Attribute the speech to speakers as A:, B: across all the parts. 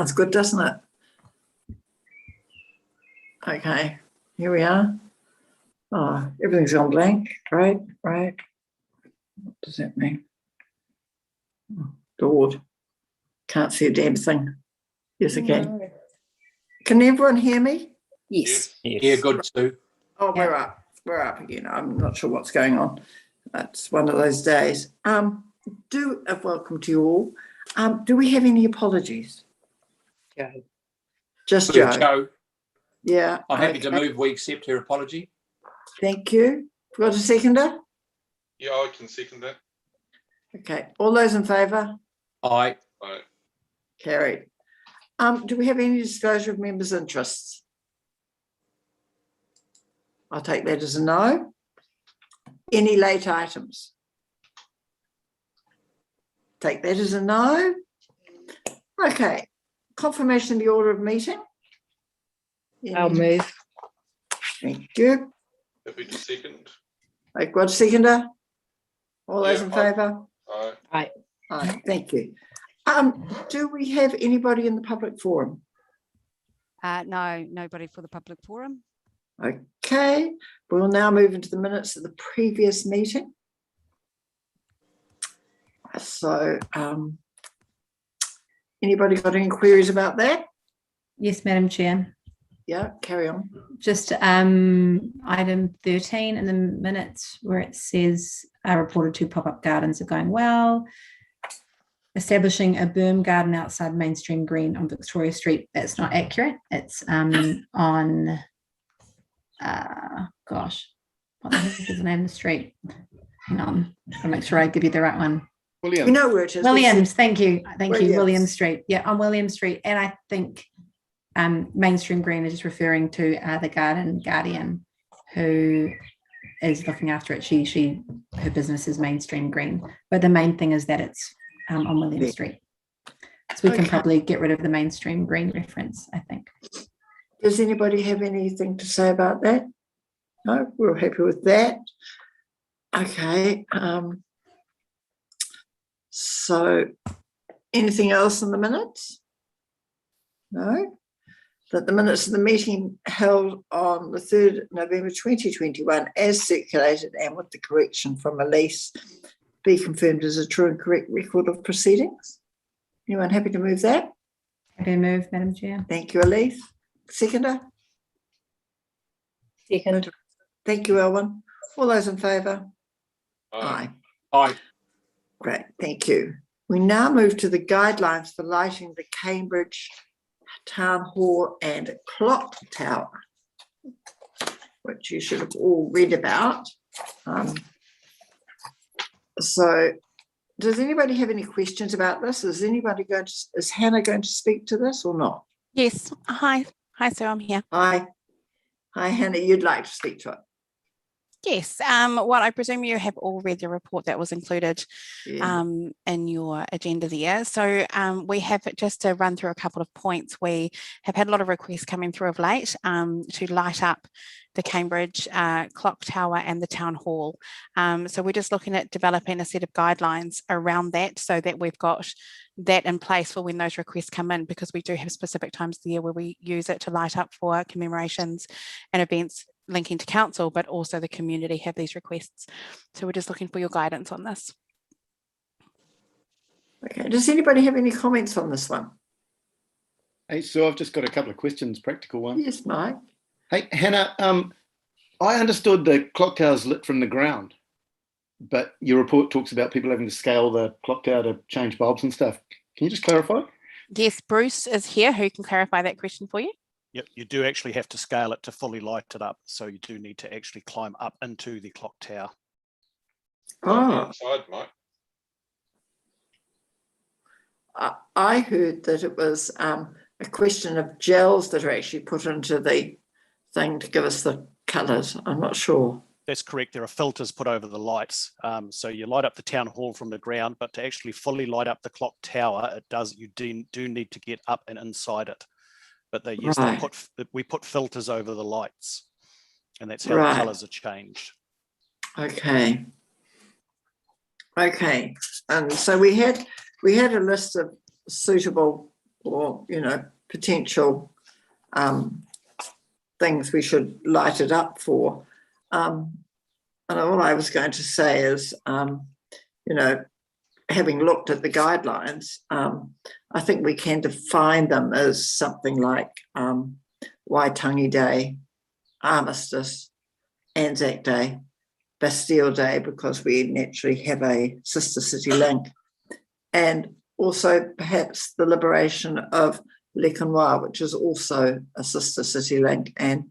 A: Sounds good, doesn't it? Okay, here we are. Oh, everything's gone blank. Right. What does that mean? Oh, Lord, can't see a damn thing. Yes, I can. No. Can everyone hear me?
B: Yes.
C: Yeah, good too.
A: Oh, we're up. We're up again. I'm not sure what's going on. That's one of those days. Welcome to you all. Do we have any apologies?
B: Joe.
A: Just Joe. Yeah.
C: I'm happy to move we accept her apology.
A: Thank you. Got a seconder?
D: Yeah, I can second that.
A: Okay. All those in favour?
C: Aye.
D: Aye.
A: Carried. Do we have any disclosure of members' interests? I'll take that as a no. Any late items? Take that as a no. Okay. Confirmation of the order of meeting.
B: I'll move.
A: Thank you.
D: Happy to second.
A: I've got a seconder. All those in favour?
D: Aye.
B: Aye.
A: Aye. Thank you. Do we have anybody in the public forum?
E: No, nobody for the public forum.
A: Okay, we'll now move into the minutes of the previous meeting. So, anybody got any queries about that?
F: Yes, Madam Chair.
A: Yeah, carry on.
F: Just item 13 in the minutes where it says reported 2 pop-up gardens are going well. Establishing a berm garden outside Mainstream Green on Victoria Street. That's not accurate. It's on gosh, what the heck is the name of the street? Hang on, I'll make sure I give you the right one.
A: Williams. We know where it is.
F: Williams, thank you. Williams Street. Yeah, on Williams Street. And I think Mainstream Green is just referring to the garden guardian who is looking after it. Her business is Mainstream Green. But the main thing is that it's on Williams Street. So we can probably get rid of the Mainstream Green reference, I think.
A: Does anybody have anything to say about that? No, we're happy with that. Okay. So anything else in the minutes? No. That the minutes of the meeting held on the 3rd November 2021 as circulated and with the correction from Elise be confirmed as a true and correct record of proceedings. Anyone happy to move that?
F: Happy to move, Madam Chair.
A: Thank you, Elise. Seconder?
B: Second.
A: Thank you, Elwyn. All those in favour?
D: Aye.
C: Aye.
A: Great, thank you. We now move to the guidelines for lighting the Cambridge Town Hall and Clock Tower, which you should have all read about. So does anybody have any questions about this? Is Hannah going to speak to this or not?
E: Yes. Hi, sir, I'm here.
A: Hi, Hannah, you'd like to speak to it?
E: Yes. Well, I presume you have all read the report that was included in your agenda there. So we have, just to run through a couple of points, we have had a lot of requests coming through of late to light up the Cambridge Clock Tower and the Town Hall. So we're just looking at developing a set of guidelines around that so that we've got that in place for when those requests come in, because we do have specific times of the year where we use it to light up for commemorations and events linking to council, but also the community have these requests. So we're just looking for your guidance on this.
A: Okay, does anybody have any comments on this one?
G: Hey, so I've just got a couple of questions, practical ones.
A: Yes, Mike.
G: Hey, Hannah, I understood the clock tower's lit from the ground, but your report talks about people having to scale the clock tower to change bulbs and stuff. Can you just clarify?
E: Yes, Bruce is here who can clarify that question for you.
H: Yep, you do actually have to scale it to fully light it up. So you do need to actually climb up into the clock tower.
D: Inside, Mike.
A: I heard that it was a question of gels that are actually put into the thing to give us the colours. I'm not sure.
H: That's correct. There are filters put over the lights. So you light up the town hall from the ground, but to actually fully light up the clock tower, you do need to get up and inside it. But we put filters over the lights, and that's how the colours are changed.
A: Okay. And so we had a list of suitable or, potential things we should light it up for. And all I was going to say is, having looked at the guidelines, I think we can define them as something like Waitangi Day, Armistice, Anzac Day, Bastille Day, because we naturally have a sister city link, and also perhaps the liberation of Lekonwa, which is also a sister city link, and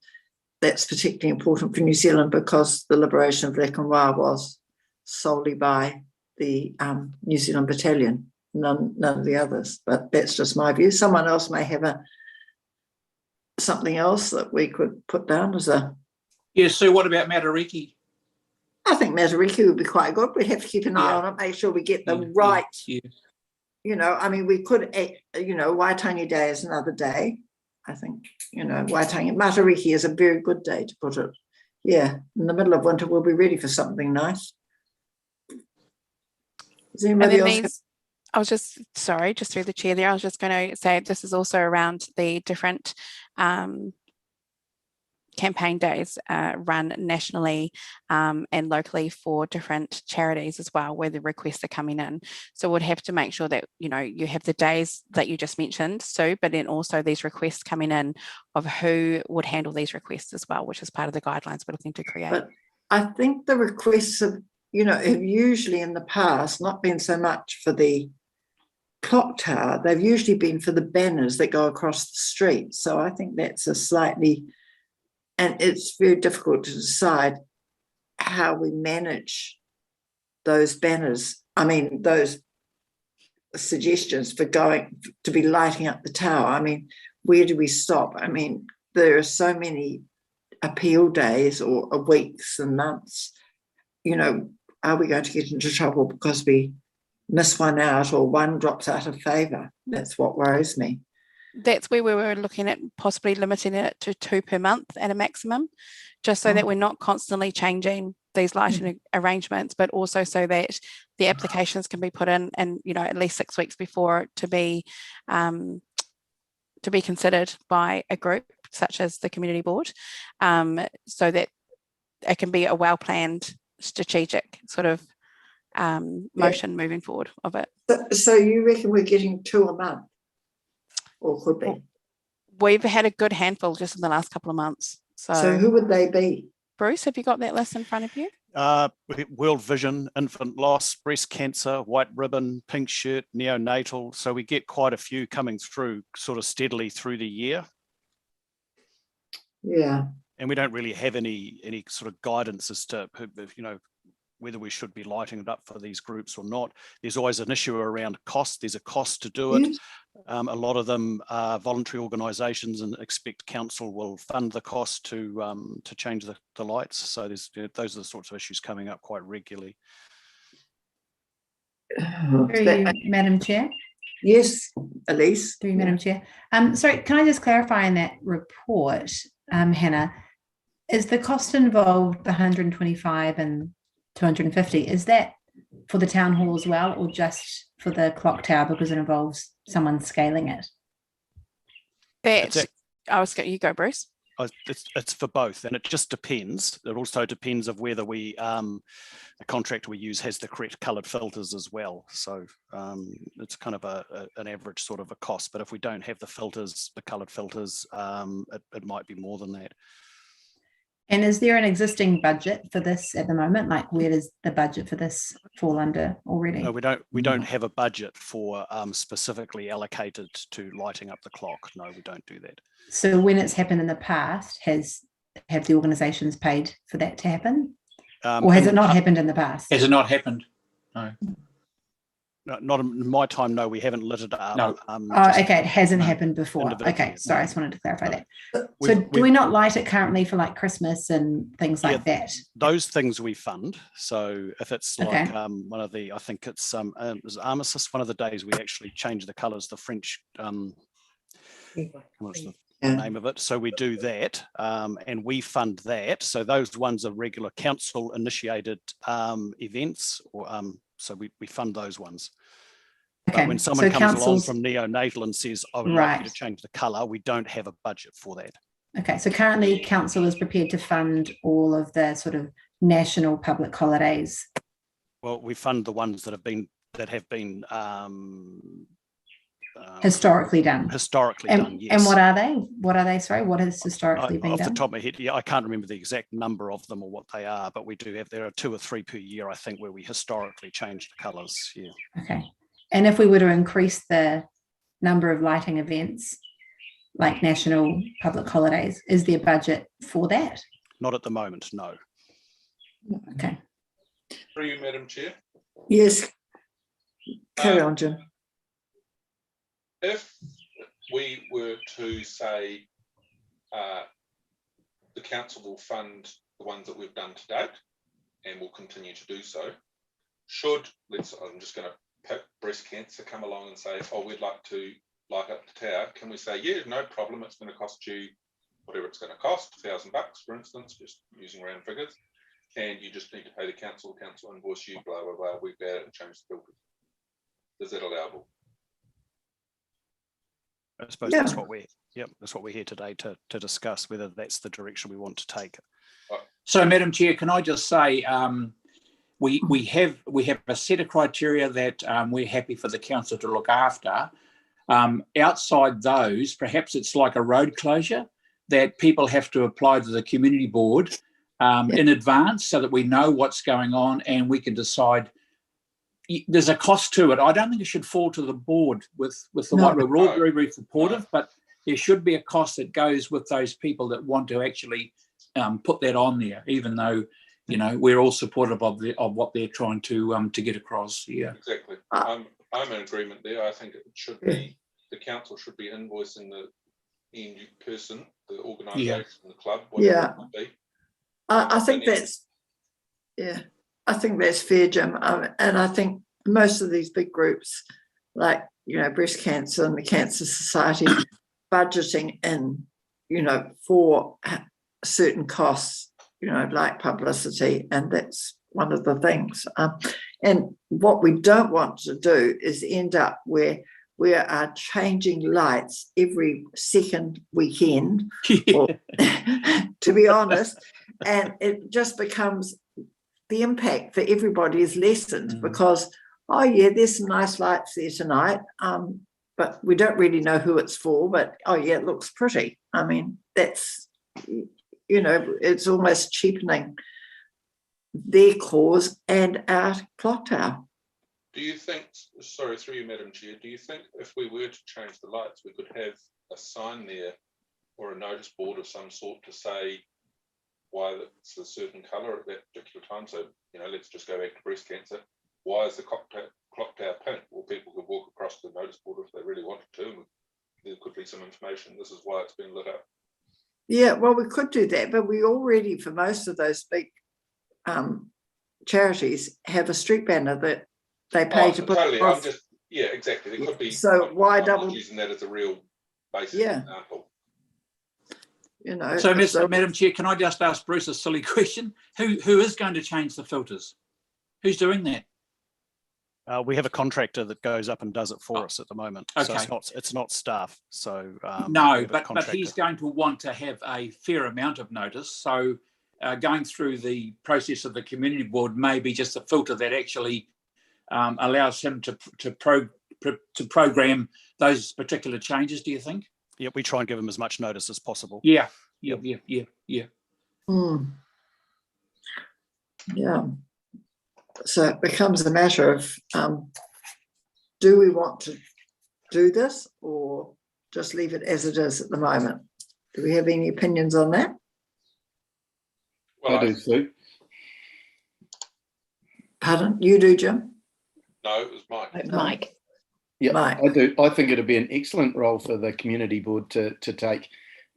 A: that's particularly important for New Zealand because the liberation of Lekonwa was solely by the New Zealand Battalion, none of the others. But that's just my view. Someone else may have something else that we could put down as a...
C: Yeah, Sue, what about Matariki?
A: I think Matariki would be quite good. We'd have to keep an eye on it, make sure we get the right...
C: Yeah.
A: We could, Waitangi Day is another day. I think, Matariki is a very good day to put it. Yeah, in the middle of winter, we'll be ready for something nice. Is anybody else?
E: Just through the chair there, I was just going to say this is also around the different campaign days run nationally and locally for different charities as well, where the requests are coming in. So we'd have to make sure that, you have the days that you just mentioned, Sue, but then also these requests coming in of who would handle these requests as well, which is part of the guidelines we're looking to create.
A: But I think the requests have usually in the past not been so much for the clock tower, they've usually been for the banners that go across the street. So I think that's and it's very difficult to decide how we manage those banners. I mean, those suggestions for going to be lighting up the tower. I mean, where do we stop? I mean, there are so many appeal days or weeks and months. Are we going to get into trouble because we miss one out or one drops out of favour? That's what worries me.
E: That's where we were looking at possibly limiting it to 2 per month at a maximum, just so that we're not constantly changing these lighting arrangements, but also so that the applications can be put in and, at least 6 weeks before to be considered by a group such as the community board, so that it can be a well-planned strategic sort of motion moving forward of it.
A: So you reckon we're getting 2 a month? Or could be.
E: We've had a good handful just in the last couple of months.
A: So who would they be?
E: Bruce, have you got that list in front of you?
H: World Vision, infant loss, breast cancer, white ribbon, pink shirt, neonatal. So we get quite a few coming through sort of steadily through the year.
A: Yeah.
H: And we don't really have any sort of guidance as to, whether we should be lighting it up for these groups or not. There's always an issue around cost. There's a cost to do it.
A: Yes.
H: A lot of them are voluntary organisations and expect council will fund the cost to change the lights. So those are the sorts of issues coming up quite regularly.
F: Through you, Madam Chair.
A: Yes, Elise.
F: Through you, Madam Chair. Sorry, can I just clarify in that report, Hannah, is the cost involved the 125 and 250, is that for the town hall as well, or just for the clock tower because it involves someone scaling it?
E: You go, Bruce.
H: It's for both, and it just depends. It also depends of whether the contractor we use has the correct coloured filters as well. So it's kind of an average sort of a cost. But if we don't have the filters, the coloured filters, it might be more than that.
F: And is there an existing budget for this at the moment? Like, where does the budget for this fall under already?
H: No, we don't have a budget for specifically allocated to lighting up the clock. No, we don't do that.
F: So when it's happened in the past, have the organisations paid for that to happen? Or has it not happened in the past?
C: Has it not happened? No.
H: Not in my time, no, we haven't lit it up.
C: No.
F: Okay, it hasn't happened before. Okay, sorry, I just wanted to clarify that. So do we not light it currently for like Christmas and things like that?
H: Those things we fund. So if it's like one of the, I think it's Armistice, one of the days we actually change the colours, the French, what's the name of it? So we do that and we fund that. So those ones are regular council initiated events, or so we fund those ones.
F: Okay,
H: But when someone
F: so
H: comes along
F: council's
H: from neonatal and says, I would like you
F: right.
H: to change the colour, we don't have a budget for that.
F: Okay, so currently council is prepared to fund all of the sort of national public holidays.
H: Well, we fund the ones that have been
F: Historically done.
H: historically
F: And,
H: done, yes.
F: and what are they? What are they? Sorry, what has historically been
H: Off
F: done?
H: the top of my head, yeah, I can't remember the exact number of them or what they are, but we do have, there are 2 or 3 per year, I think, where we historically change the colours. Yeah.
F: Okay. And if we were to increase the number of lighting events, like national public holidays, is there budget for that?
H: Not at the moment, no.
F: Okay.
D: Through you, Madam Chair.
A: Yes. Carry on, Jim.
D: If we were to say the council will fund the ones that we've done to date and will continue to do so, I'm just going to pick breast cancer, come along and say, oh, we'd like to light up the tower, can we say, yeah, no problem, it's going to cost you whatever it's going to cost, $1,000 for instance, just using round figures, and you just need to pay the council invoice you, blah, blah, blah, we've got to change the filters. Is that allowable?
H: I suppose that's what we're here today to discuss, whether that's the direction we want to take.
C: So, Madam Chair, can I just say we have a set of criteria that we're happy for the council to look after. Outside those, perhaps it's like a road closure that people have to apply to the community board in advance so that we know what's going on and we can decide. There's a cost to it. I don't think it should fall to the board with the white. We're all very, very supportive, but there should be a cost that goes with those people that want to actually put that on there, even though, you know, we're all supportive of what they're trying to get across. Yeah,
D: exactly. I'm in agreement there. I think it should be the council should be invoicing the end person, the organisation, the club, whatever it might be.
A: I think that's I think that's fair, Jim. And I think most of these big groups, like, you know, breast cancer and the Cancer Society, budgeting in, you know, for certain costs, you know, like publicity, and that's one of the things. And what we don't want to do is end up where we are changing lights every second weekend, or, to be honest, and it just becomes the impact for everybody is lessened because, oh yeah, there's some nice lights there tonight, but we don't really know who it's for, but oh yeah, it looks pretty. I mean, that's, you know, it's almost cheapening their cause and our clock tower.
D: Do you think, sorry, through you, Madam Chair, do you think if we were to change the lights, we could have a sign there or a notice board of some sort to say why it's a certain colour at that particular time? So, you know, let's just go back to breast cancer. Why is the clock tower pink? Well, people could walk across the notice board if they really wanted to. And there could be some information. This is why it's been lit up.
A: Yeah, well, we could do that, but we already, for most of those big charities, have a street banner that they pay to put
D: totally.
A: across.
D: I'm just, yeah, exactly. There could be.
A: So why
D: I'm
A: double?
D: not using that as a real basic example.
A: You know.
C: So, Madam Chair, can I just ask Bruce a silly question? Who is going to change the filters? Who's doing that?
H: We have a contractor that goes up and does it for us at the moment.
C: Okay.
H: So it's not staff. So
C: no, but he's going to want to have a fair amount of notice. So going through the process of the community board may be just a filter that actually allows him to program those particular changes. Do you think?
H: Yeah, we try and give him as much notice as possible.
C: Yeah.
A: So it becomes a matter of do we want to do this or just leave it as it is at the moment? Do we have any opinions on that?
G: Well, I do, Sue.
A: Pardon? You do, Jim?
D: No, it was Mike.
B: Mike.
G: Yeah,
A: Mike.
G: I do. I think it'd be an excellent role for the community board to take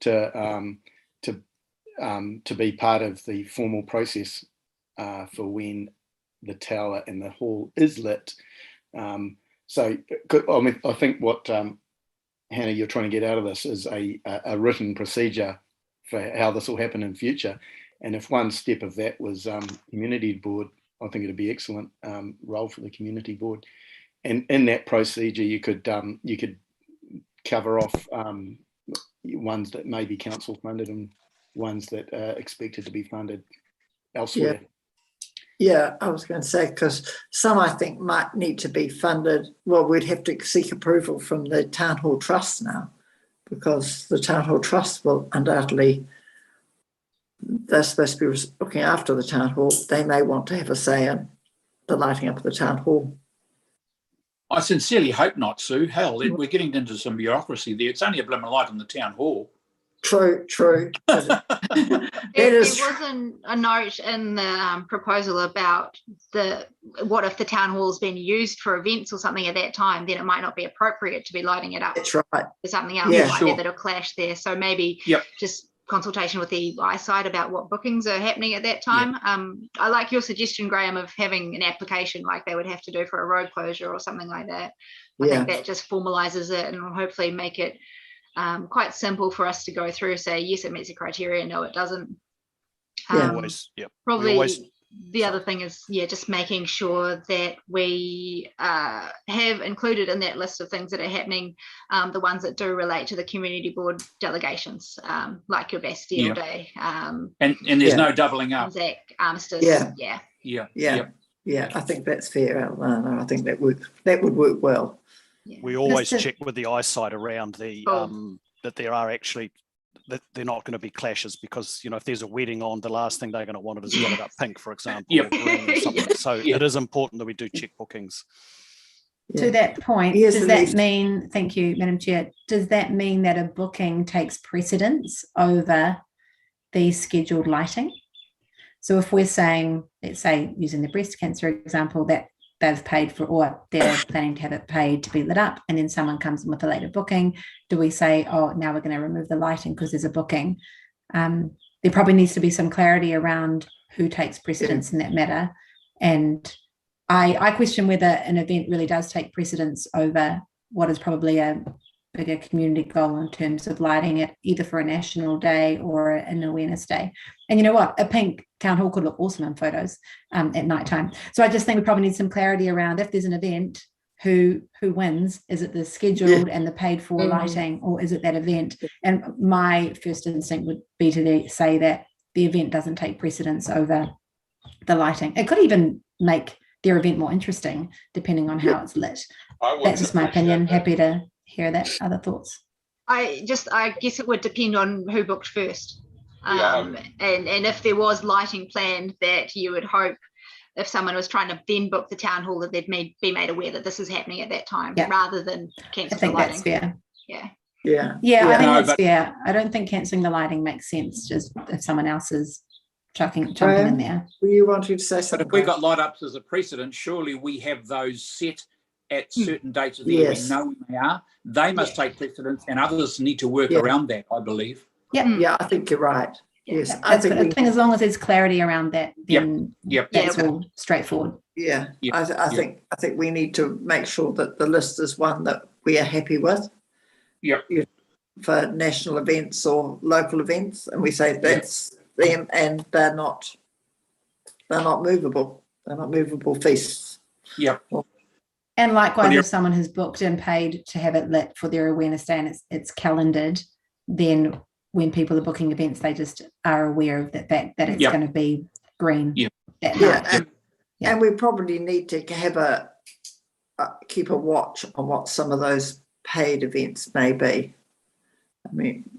G: to be part of the formal process for when the tower and the hall is lit. So, I mean, I think what Hannah, you're trying to get out of this is a written procedure for how this will happen in future. And if one step of that was community board, I think it'd be excellent role for the community board. and in that procedure, you could cover off ones that may be council funded and ones that are expected to be funded elsewhere.
A: Yeah, I was going to say, because some I think might need to be funded. Well, we'd have to seek approval from the Town Hall Trust now, because the Town Hall Trust will undoubtedly, they're supposed to be looking after the Town Hall. They may want to have a say in the lighting up of the Town Hall.
C: I sincerely hope not, Sue. Hell, we're getting into some bureaucracy there. It's only a blimmin' light on the Town Hall.
A: True.
I: There wasn't a note in the proposal about what if the town hall's been used for events or something at that time, then it might not be appropriate to be lighting it up.
A: That's right.
I: For something else
A: Yeah,
I: like
C: sure.
I: that that'll clash there. So maybe just consultation with the eyesight about what bookings are happening at that time. I like your suggestion, Graham, of having an application like they would have to do for a road closure or something like that. I think that just formalizes it and will hopefully make it quite simple for us to go through, say, yes, it meets the criteria, no, it doesn't. Probably the other thing is, just making sure that we have included in that list of things that are happening, the ones that do relate to the community board delegations, like your Bastille Day.
C: And there's no doubling up.
I: Zach, Armistice.
A: Yeah, I think that's fair. I think that would work well.
H: We always check with the eyesight around the that there are actually that they're not going to be clashes, because if there's a wedding on, the last thing they're going to want is get it up pink, for example, or green or something. So it is important that we do check bookings.
F: To that point, does that mean, thank you, Madam Chair, does that mean that a booking takes precedence over the scheduled lighting? So if we're saying, let's say, using the breast cancer example, that they've paid for, or they're planning to have it paid to be lit up, and then someone comes in with a later booking, do we say, oh, now we're going to remove the lighting because there's a booking? There probably needs to be some clarity around who takes precedence in that matter. And I question whether an event really does take precedence over what is probably a bigger community goal in terms of lighting it, either for a national day or an awareness day. And you know what? A pink town hall could look awesome in photos at night time. So I just think we probably need some clarity around, if there's an event, who wins. Is it the scheduled and the paid for lighting, or is it that event? And my first instinct would be to say that the event doesn't take precedence over the lighting. It could even make their event more interesting depending on how it's lit. That's just my opinion. Happy to hear that. Other thoughts?
I: I guess it would depend on who booked first. And if there was lighting planned, that you would hope, if someone was trying to then book the town hall, that they'd be made aware that this is happening at that time, rather than cancel the lighting. I think that's fair. I think that's fair. I don't think cancelling the lighting makes sense, just if someone else is jumping in there.
A: Were you wanting to say something?
C: But if we got light ups as a precedent, surely we have those set at certain dates of the year. We know when they are. They must take precedence, and others need to work around that, I believe.
A: Yeah, I think you're right. Yes,
F: I think as long as there's clarity around that, then that's all straightforward.
A: I think we need to make sure that the list is one that we are happy with. For national events or local events, and we say that's them, and they're not movable. They're not movable feasts.
F: And likewise, if someone has booked and paid to have it lit for their awareness day and it's calendared, then when people are booking events, they just are aware of the fact that it's going to be green that night.
A: And we probably need to have keep a watch on what some of those paid events may be. I mean,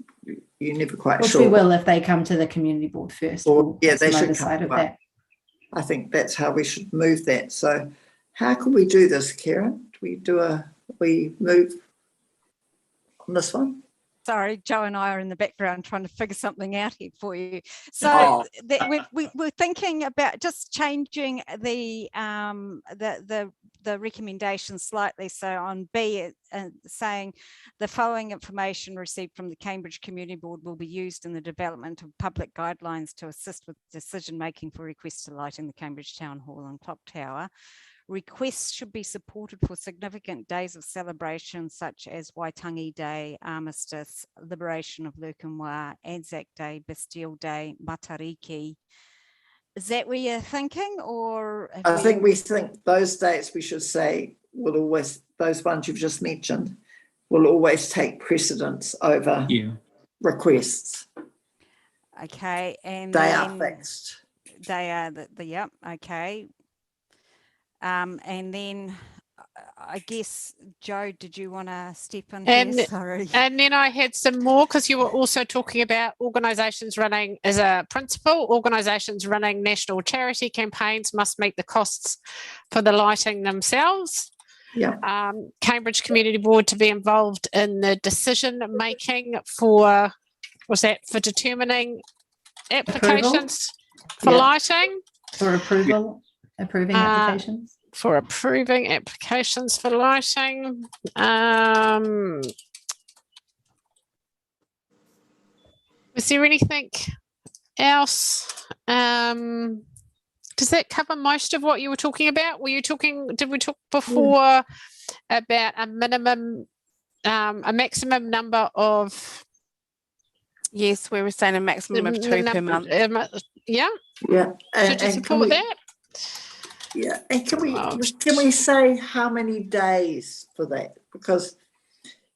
A: you're never quite sure.
F: Which we will if they come to the community board first.
A: They should come of that. I think that's how we should move that. So how can we do this, Karen? Do we move on this one?
J: Sorry, Joe and I are in the background trying to figure something out here for you. So we're thinking about just changing the recommendation slightly. So on B, saying the following information received from the Cambridge Community Board will be used in the development of public guidelines to assist with decision making for requests to light in the Cambridge Town Hall and Clock Tower. Requests should be supported for significant days of celebration such as Waitangi Day, Armistice, Liberation of Lurkenwa, Anzac Day, Bastille Day, Matariki, Is that where you're thinking, or?
A: I think we think those dates we should say will always, those ones you've just mentioned, will always take precedence over requests.
J: Okay, and
A: they are fixed.
J: They are yep. Okay. And then I guess, Joe, did you want to step in here? Sorry.
K: And then I had some more, because you were also talking about organisations running, as a principle, organisations running national charity campaigns must meet the costs for the lighting themselves.
A: Yeah.
K: Cambridge Community Board to be involved in the decision making for, was that for determining applications for lighting?
F: For approving applications.
K: For approving applications for lighting. Was there anything else? Does that cover most of what you were talking about? Did we talk before about a maximum number of?
E: Yes, we were saying a maximum of 2 per month.
K: Yeah.
A: Yeah.
K: Should you support that?
A: Yeah, and can we say how many days for that? Because,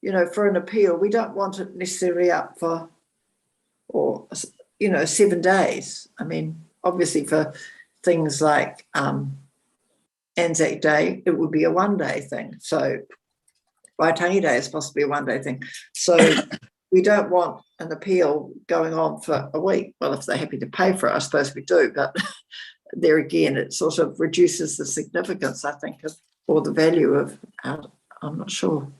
A: you know, for an appeal, we don't want it necessarily up for, or, you know, 7 days. I mean, obviously for things like Anzac Day, it would be a 1 day thing. So Waitangi Day is possibly a 1 day thing. So we don't want an appeal going on for a week. Well, if they're happy to pay for it, I suppose we do, but there again, it sort of reduces the significance, I think, or the value of, I'm not sure.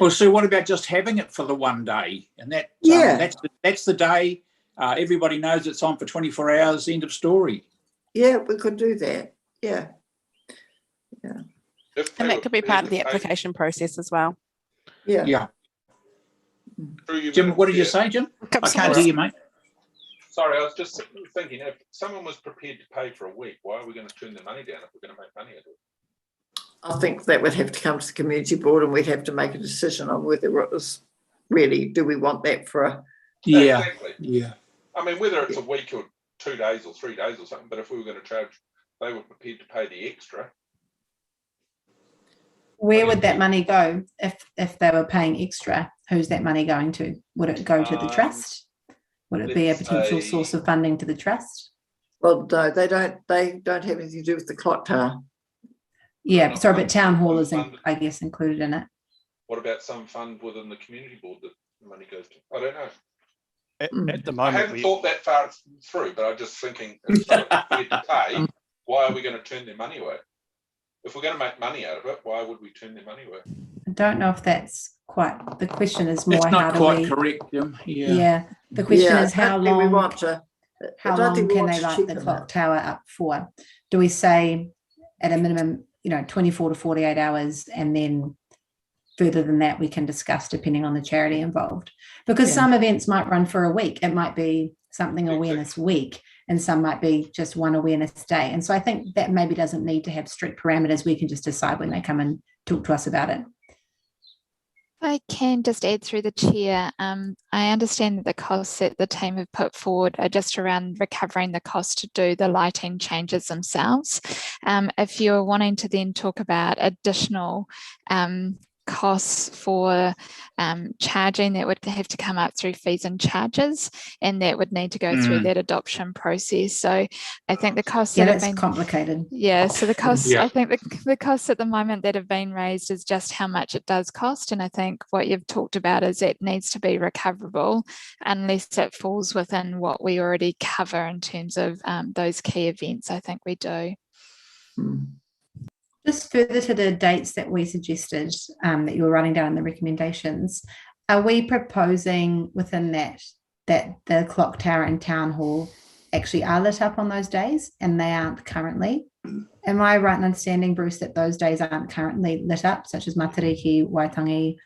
C: Well, so what about just having it for the 1 day? And that that's the day, everybody knows it's on for 24 hours, end of story.
A: Yeah, we could do that. Yeah.
E: And that could be part of the application process as well.
A: Yeah.
C: Yeah. Jim, what did you say, Jim? I can't hear you, mate.
D: Sorry, I was just thinking, if someone was prepared to pay for a week, why are we going to turn their money down if we're going to make money out of it?
A: I think that would have to come to the community board, and we'd have to make a decision on whether it was really, do we want that for a...
C: Yeah.
D: Exactly.
C: Yeah.
D: I mean, whether it's a week or 2 days or 3 days or something, but if we were going to charge, they were prepared to pay the extra.
F: Where would that money go if they were paying extra? Who's that money going to? Would it go to the trust? Would it be a potential source of funding to the trust?
A: Well, no, they don't have anything to do with the clock tower.
F: Yeah, sorry, but town hall is, I guess, included in it.
D: What about some fund within the community board that the money goes to? I don't know.
H: At the moment,
D: I haven't thought that far through, but I'm just thinking, if someone's prepared to pay, why are we going to turn their money away? If we're going to make money out of it, why would we turn their money away?
F: I don't know if that's quite, the question is more,
C: it's
F: how
C: not
F: do
C: quite
F: we...
C: correct, Jim.
F: Yeah, the question is how long
A: we want to...
F: How long can they light the clock tower up for? Do we say at a minimum, 24 to 48 hours, and then further than that we can discuss depending on the charity involved? Because some events might run for a week. It might be something awareness week, and some might be just one awareness day. And so I think that maybe doesn't need to have strict parameters. We can just decide when they come and talk to us about it.
L: I can just add through the chair. I understand that the costs that the team have put forward are just around recovering the cost to do the lighting changes themselves. If you're wanting to then talk about additional costs for charging, that would have to come up through fees and charges, and that would need to go through that adoption process. So I think the costs that have been
F: complicated.
L: Yeah, so the costs, I think the costs at the moment that have been raised is just how much it does cost, and I think what you've talked about is it needs to be recoverable unless it falls within what we already cover in terms of those key events. I think we do.
F: Just further to the dates that we suggested, that you were writing down in the recommendations, are we proposing within that the clock tower and town hall actually are lit up on those days, and they aren't currently? Am I right in understanding, Bruce, that those days aren't currently lit up, such as Matariki, Waitangi?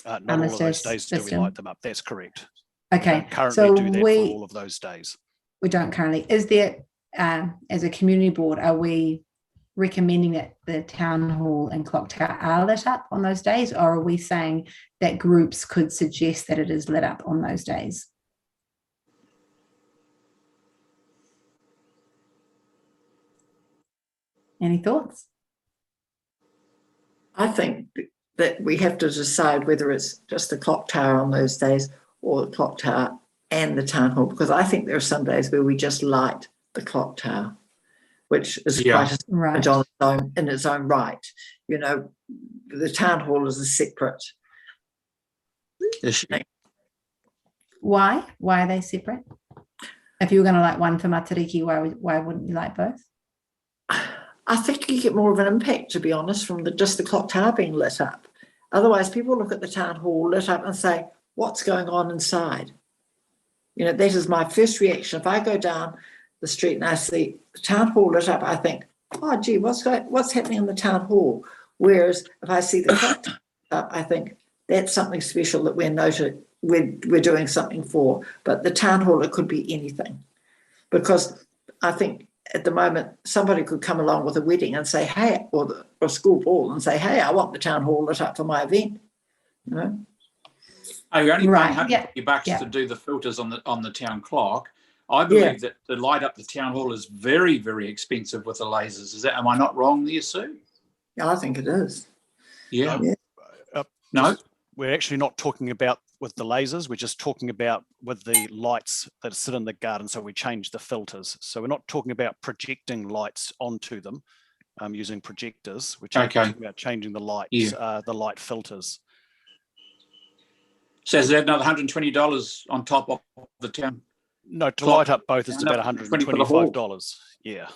H: Not all of those days do we light them up. That's correct.
F: Okay,
H: currently do that for all of those days.
F: We don't currently. Is there, as a community board, are we recommending that the town hall and clock tower are lit up on those days, or are we saying that groups could suggest that it is lit up on those days? Any thoughts?
A: I think that we have to decide whether it's just the clock tower on those days or the clock tower and the town hall, because I think there are some days where we just light the clock tower, which is quite a
F: Right.
A: in its own right. You know, the town hall is a separate
C: issue.
F: Why? Why are they separate? If you were going to light one for Matariki, why wouldn't you light both?
A: I think you get more of an impact, to be honest, from just the clock tower being lit up. Otherwise, people look at the town hall lit up and say, what's going on inside? You know, that is my first reaction. If I go down the street and I see the town hall lit up, I think, oh, gee, what's happening in the town hall? Whereas if I see the clock tower up, I think that's something special that we're doing something for. But the town hall, it could be anything. Because I think at the moment, somebody could come along with a wedding and say, hey, or a school ball and say, hey, I want the town hall lit up for my event. You know?
C: Oh, you're only
F: Right,
C: paying
F: yeah,
C: $150 to do the filters on the town clock. I believe that to light up the town hall is very, very expensive with the lasers. Am I not wrong there, Sue?
A: Yeah, I think it is.
C: Yeah.
H: No, we're actually not talking about with the lasers. We're just talking about with the lights that sit in the garden. So we change the filters. So we're not talking about projecting lights onto them using projectors. We're talking about changing the lights, the light filters.
C: So is that another $120 on top of the town?
H: No, to light up both is about $125. Yeah.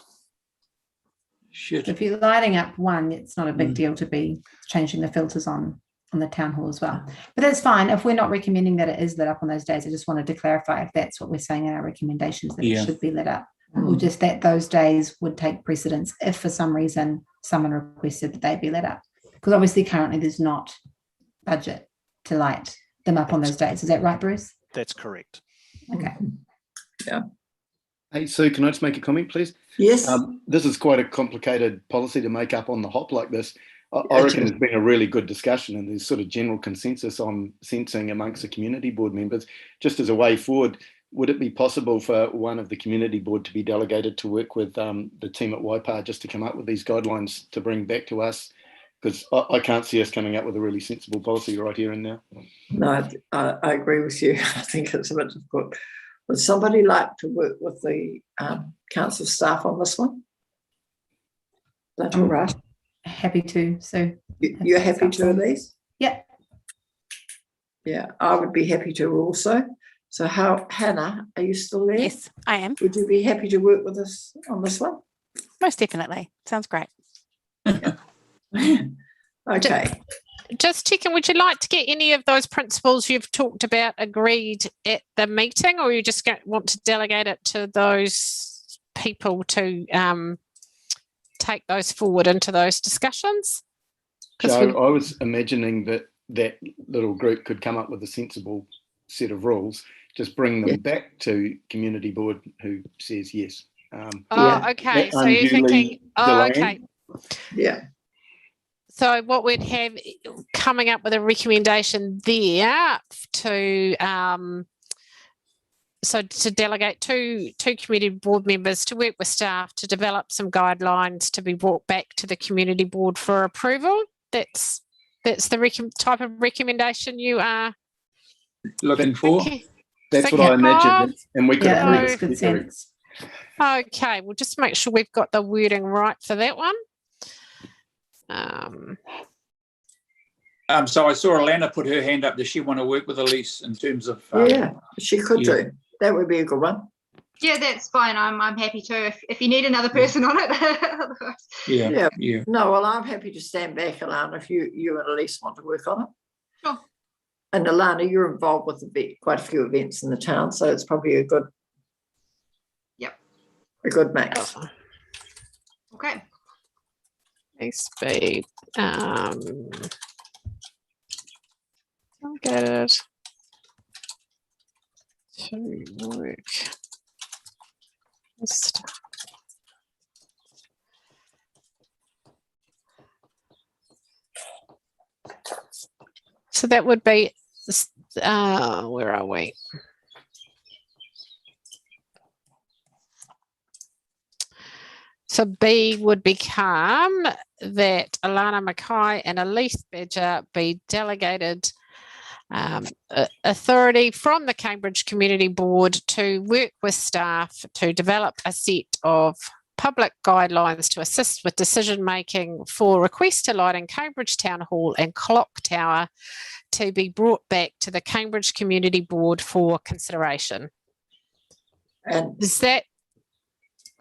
C: Shit.
F: If you're lighting up one, it's not a big deal to be changing the filters on the town hall as well. But that's fine. If we're not recommending that it is lit up on those days, I just wanted to clarify if that's what we're saying in our recommendations, that it should be lit up. Or just that those days would take precedence if for some reason someone requested that they be lit up. Because obviously currently there's not budget to light them up on those days. Is that right, Bruce?
H: That's correct.
F: Okay.
A: Yeah.
G: Hey, Sue, can I just make a comment, please?
A: Yes.
G: This is quite a complicated policy to make up on the hop like this. I reckon it's been a really good discussion and there's sort of general consensus on sensing amongst the community board members. Just as a way forward, would it be possible for one of the community board to be delegated to work with the team at Waipa just to come up with these guidelines to bring back to us? Because I can't see us coming up with a really sensible policy right here and now.
A: No, I agree with you. I think it's a bit difficult. Would somebody like to work with the council staff on this one? That's all right.
F: Happy to. So
A: you're happy to, Elise?
F: Yep.
A: Yeah, I would be happy to also. So Hannah, are you still there?
E: Yes, I am.
A: Would you be happy to work with us on this one?
E: Most definitely. Sounds great.
A: Okay.
K: Just checking, would you like to get any of those principles you've talked about agreed at the meeting, or you just want to delegate it to those people to take those forward into those discussions?
G: So I was imagining that little group could come up with a sensible set of rules, just bring them back to community board who says yes.
K: Okay. So you're thinking, okay.
A: Yeah.
K: So what we'd have coming up with a recommendation there to delegate to community board members to work with staff to develop some guidelines to be brought back to the community board for approval. That's the type of recommendation you are
C: looking for.
G: That's what I imagined, and we could approve
F: good sense.
K: Okay, we'll just make sure we've got the wording right for that one.
C: So I saw Alana put her hand up. Does she want to work with Elise in terms of?
A: Yeah, she could do. That would be a good one.
I: Yeah, that's fine. I'm happy to if you need another person on it.
C: Yeah.
A: No, well, I'm happy to stand back, Alana, if you and Elise want to work on it.
I: Sure.
A: And Alana, you're involved with quite a few events in the town, so it's probably a good.
I: Yep.
A: A good mix.
I: Okay.
K: Speed. Get it to work. So that would be, where are we? So B would become that Alana Mackay and Elise Badger be delegated authority from the Cambridge Community Board to work with staff to develop a set of public guidelines to assist with decision making for requests to light in Cambridge Town Hall and Clock Tower to be brought back to the Cambridge Community Board for consideration.
A: And
K: is that?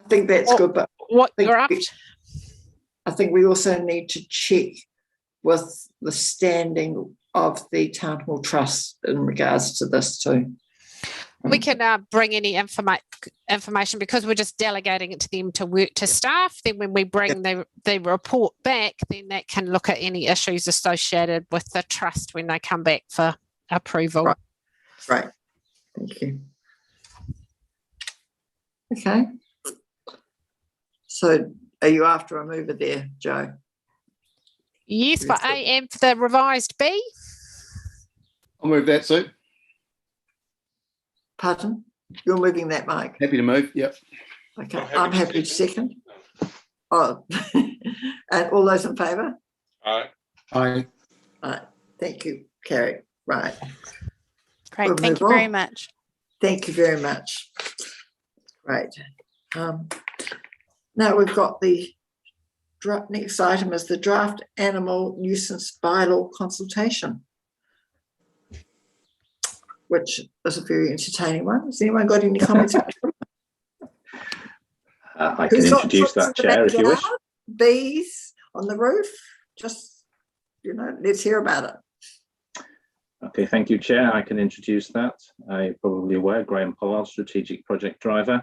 A: I think that's good, but
K: what you're up?
A: I think we also need to check with the standing of the Town Hall Trust in regards to this too.
K: We can bring any information because we're just delegating it to them to work to staff. Then when we bring the report back, then that can look at any issues associated with the trust when they come back for approval.
A: Right. Thank you. Okay. So are you after a mover there, Joe?
K: Yes, for A and for the revised B.
G: I'll move that, Sue.
A: Pardon? You're moving that, Mike?
G: Happy to move, yep.
A: Okay, I'm happy to second. Oh, and all those in favour?
D: Aye.
G: Aye.
A: Aye. Thank you, Carrie. Right.
E: Great,
A: We'll
E: thank you
A: move
E: very
A: on.
E: much.
A: Thank you very much. Great. Now we've got the next item is the draft animal nuisance bylaw consultation, which is a very entertaining one. Has anyone got any comments?
M: I can introduce that, Chair, if you wish.
A: Bees on the roof, just, let's hear about it.
M: Okay, thank you, Chair. I can introduce that. I'm probably aware, Graham Pollard, Strategic Project Driver,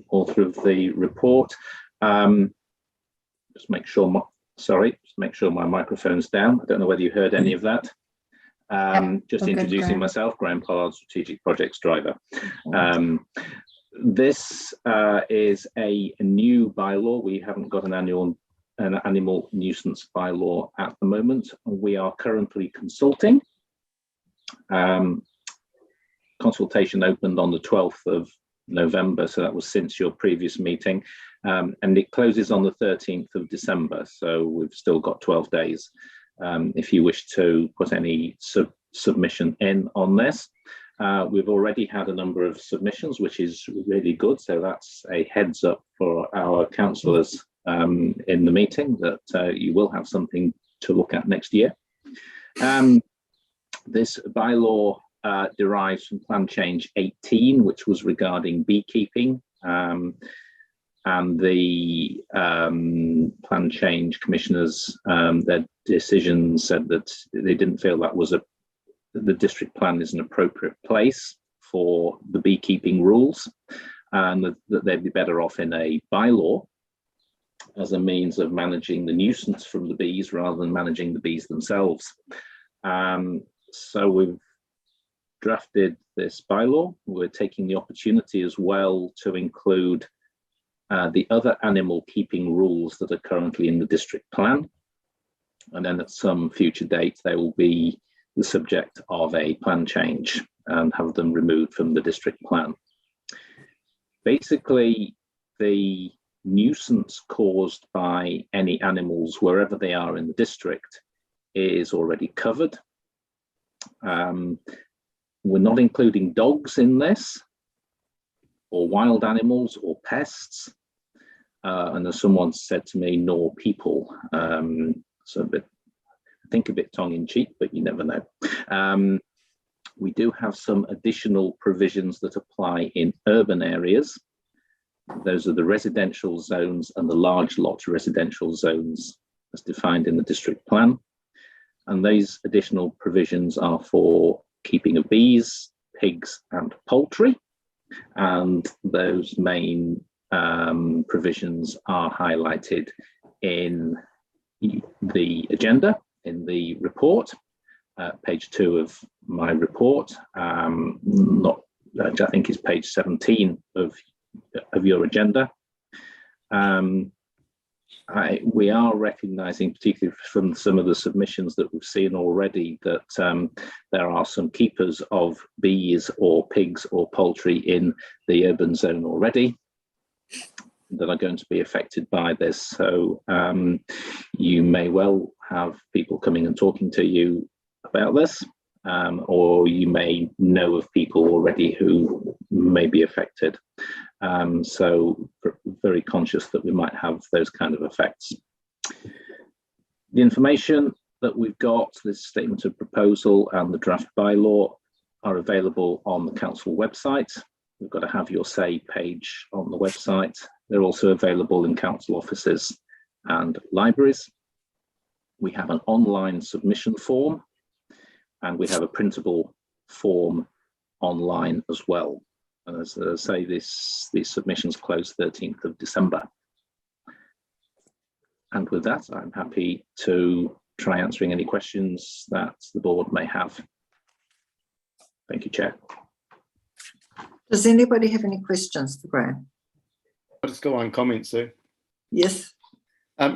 M: author of the report. Just make sure my microphone's down. I don't know whether you heard any of that. Just introducing myself, Graham Pollard, Strategic Projects Driver. This is a new bylaw. We haven't got an animal nuisance bylaw at the moment. We are currently consulting. Consultation opened on the 12th of November, so that was since your previous meeting, and it closes on the 13th of December, so we've still got 12 days if you wish to put any submission in on this. We've already had a number of submissions, which is really good, so that's a heads up for our councillors in the meeting that you will have something to look at next year. This bylaw derives from Plan Change 18, which was regarding beekeeping, and the Plan Change commissioners, their decision said that they didn't feel that was the district plan is an appropriate place for the beekeeping rules, and that they'd be better off in a bylaw as a means of managing the nuisance from the bees rather than managing the bees themselves. So we've drafted this bylaw. We're taking the opportunity as well to include the other animal keeping rules that are currently in the district plan. And then at some future date, they will be the subject of a plan change and have them removed from the district plan. Basically, the nuisance caused by any animals, wherever they are in the district, is already covered. We're not including dogs in this, or wild animals, or pests. And as someone said to me, nor people. So I think a bit tongue-in-cheek, but you never know. We do have some additional provisions that apply in urban areas. Those are the residential zones and the large lot residential zones as defined in the district plan. And these additional provisions are for keeping of bees, pigs and poultry. And those main provisions are highlighted in the agenda, in the report, page 2 of my report, I think it's page 17 of your agenda. We are recognising, particularly from some of the submissions that we've seen already, that there are some keepers of bees or pigs or poultry in the urban zone already. that are going to be affected by this. So you may well have people coming and talking to you about this, or you may know of people already who may be affected. So very conscious that we might have those kind of effects. The information that we've got, this statement of proposal and the draft bylaw, are available on the council website. We've got a Have Your Say page on the website. They're also available in council offices and libraries. We have an online submission form, and we have a printable form online as well. And as I say, these submissions close 13th of December. And with that, I'm happy to try answering any questions that the board may have. Thank you, Chair.
A: Does anybody have any questions for Graham?
G: I've just got one comment, Sue.
A: Yes.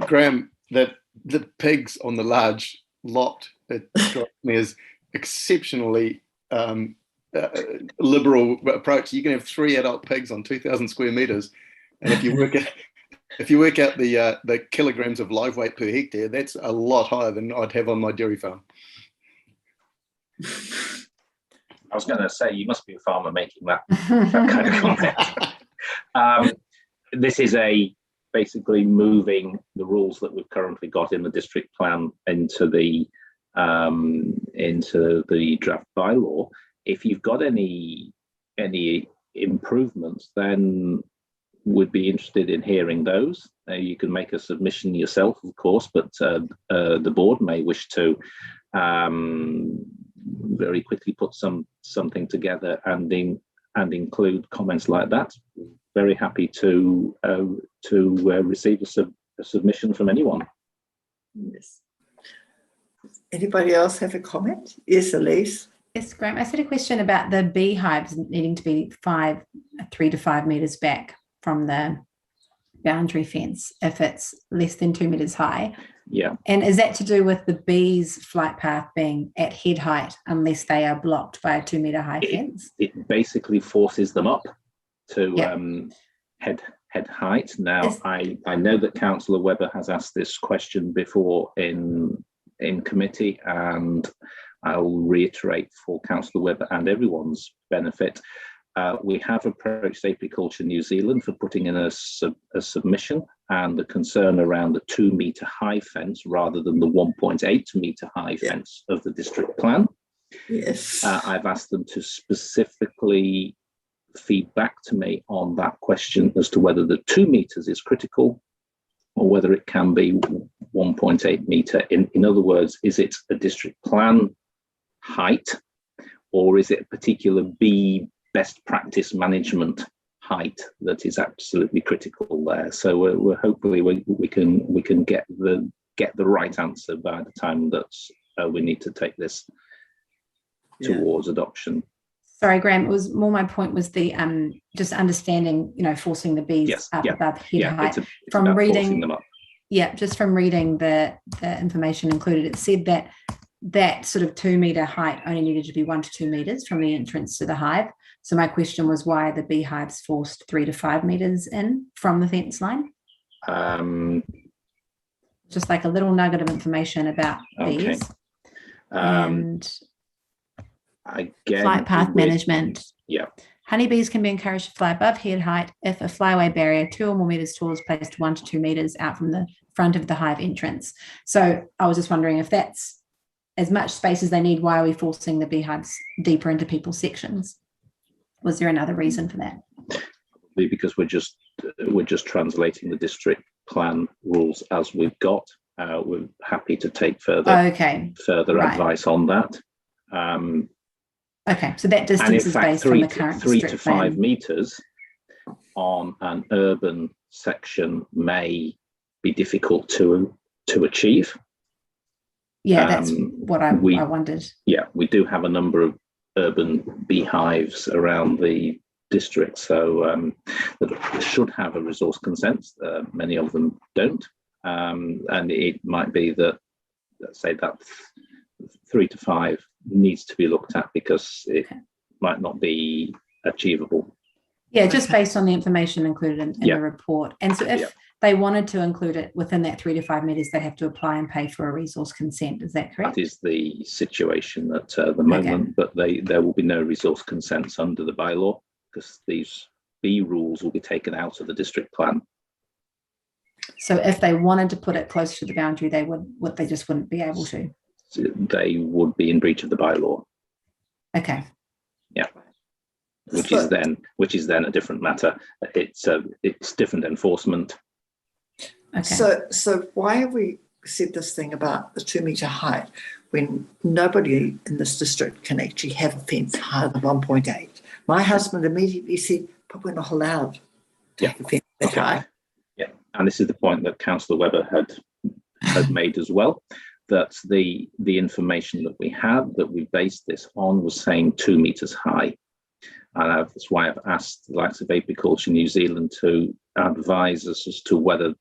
G: Graham, the pigs on the large lot, it strikes me as exceptionally liberal approach. You can have 3 adult pigs on 2,000 square meters, and if you work out the kilograms of live weight per hectare, that's a lot higher than I'd have on my dairy farm.
M: I was going to say, you must be a farmer making that kind of comment. This is basically moving the rules that we've currently got in the district plan into the draft bylaw. If you've got any improvements, then would be interested in hearing those. You can make a submission yourself, of course, but the board may wish to very quickly put something together and include comments like that. Very happy to receive a submission from anyone.
A: Yes. Anybody else have a comment? Yes, Elise.
F: Yes, Graham. I said a question about the beehives needing to be 3 to 5 meters back from the boundary fence if it's less than 2 meters high.
M: Yeah.
F: And is that to do with the bees' flight path being at head height unless they are blocked by a 2 meter high fence?
M: It basically forces them up to head height. Now, I know that Councillor Webber has asked this question before in committee, and I'll reiterate for Councillor Webber and everyone's benefit. We have approached Apiculture New Zealand for putting in a submission, and the concern around the 2 meter high fence rather than the 1.8 meter high fence of the district plan.
A: Yes.
M: I've asked them to specifically feed back to me on that question as to whether the 2 meters is critical or whether it can be 1.8 meter. In other words, is it a district plan height, or is it a particular bee best practice management height that is absolutely critical there? So we're hopefully we can get the right answer by the time that we need to take this towards adoption.
F: Sorry, Graham, it was more my point was the just understanding, forcing the bees up above head height.
M: It's
F: from reading
M: them up.
F: Just from reading the information included, it said that sort of 2 meter height only needed to be 1 to 2 meters from the entrance to the hive. So my question was why the beehives forced 3 to 5 meters in from the fence line? Just like a little nugget of information about bees. And
M: again,
F: flight path management.
M: Yeah.
F: Honeybees can be encouraged to fly above head height if a flyaway barrier 2 or more meters tall is placed 1 to 2 meters out from the front of the hive entrance. So I was just wondering if that's as much space as they need, why are we forcing the beehives deeper into people's sections? Was there another reason for that?
M: Because we're just translating the district plan rules as we've got. We're happy to take further advice on that.
F: Okay, so that distance is based on the current
M: 3 to 5
F: plan.
M: meters on an urban section may be difficult to achieve.
F: Yeah, that's what I wondered.
M: Yeah, we do have a number of urban beehives around the district, so that should have a resource consent. Many of them don't, and it might be that, let's say, that 3 to 5 needs to be looked at because it might not be achievable.
F: Yeah, just
A: Okay.
F: based on the information included in
M: Yeah.
F: the report. And so if
M: Yeah.
F: they wanted to include it within that 3 to 5 metres, they have to apply and pay for a resource consent. Is that correct?
M: That is the situation at the moment, but there will be no resource consents under the bylaw because these B rules will be taken out of the district plan.
F: So if they wanted to put it close to the boundary, they they just wouldn't be able to.
M: So they would be in breach of the bylaw,
F: Okay.
M: which is then a different matter. It's different enforcement.
F: Okay.
A: So why have we said this thing about the 2 metre height when nobody in this district can actually have a fence higher than 1.8? My husband immediately said, but we're not allowed to have a fence that high.
M: Yeah, and this is the point that Councillor Webber had made as well, that the information that we had that we based this on was saying 2 metres high. And that's why I've asked the likes of Apiculture New Zealand to advise us as to whether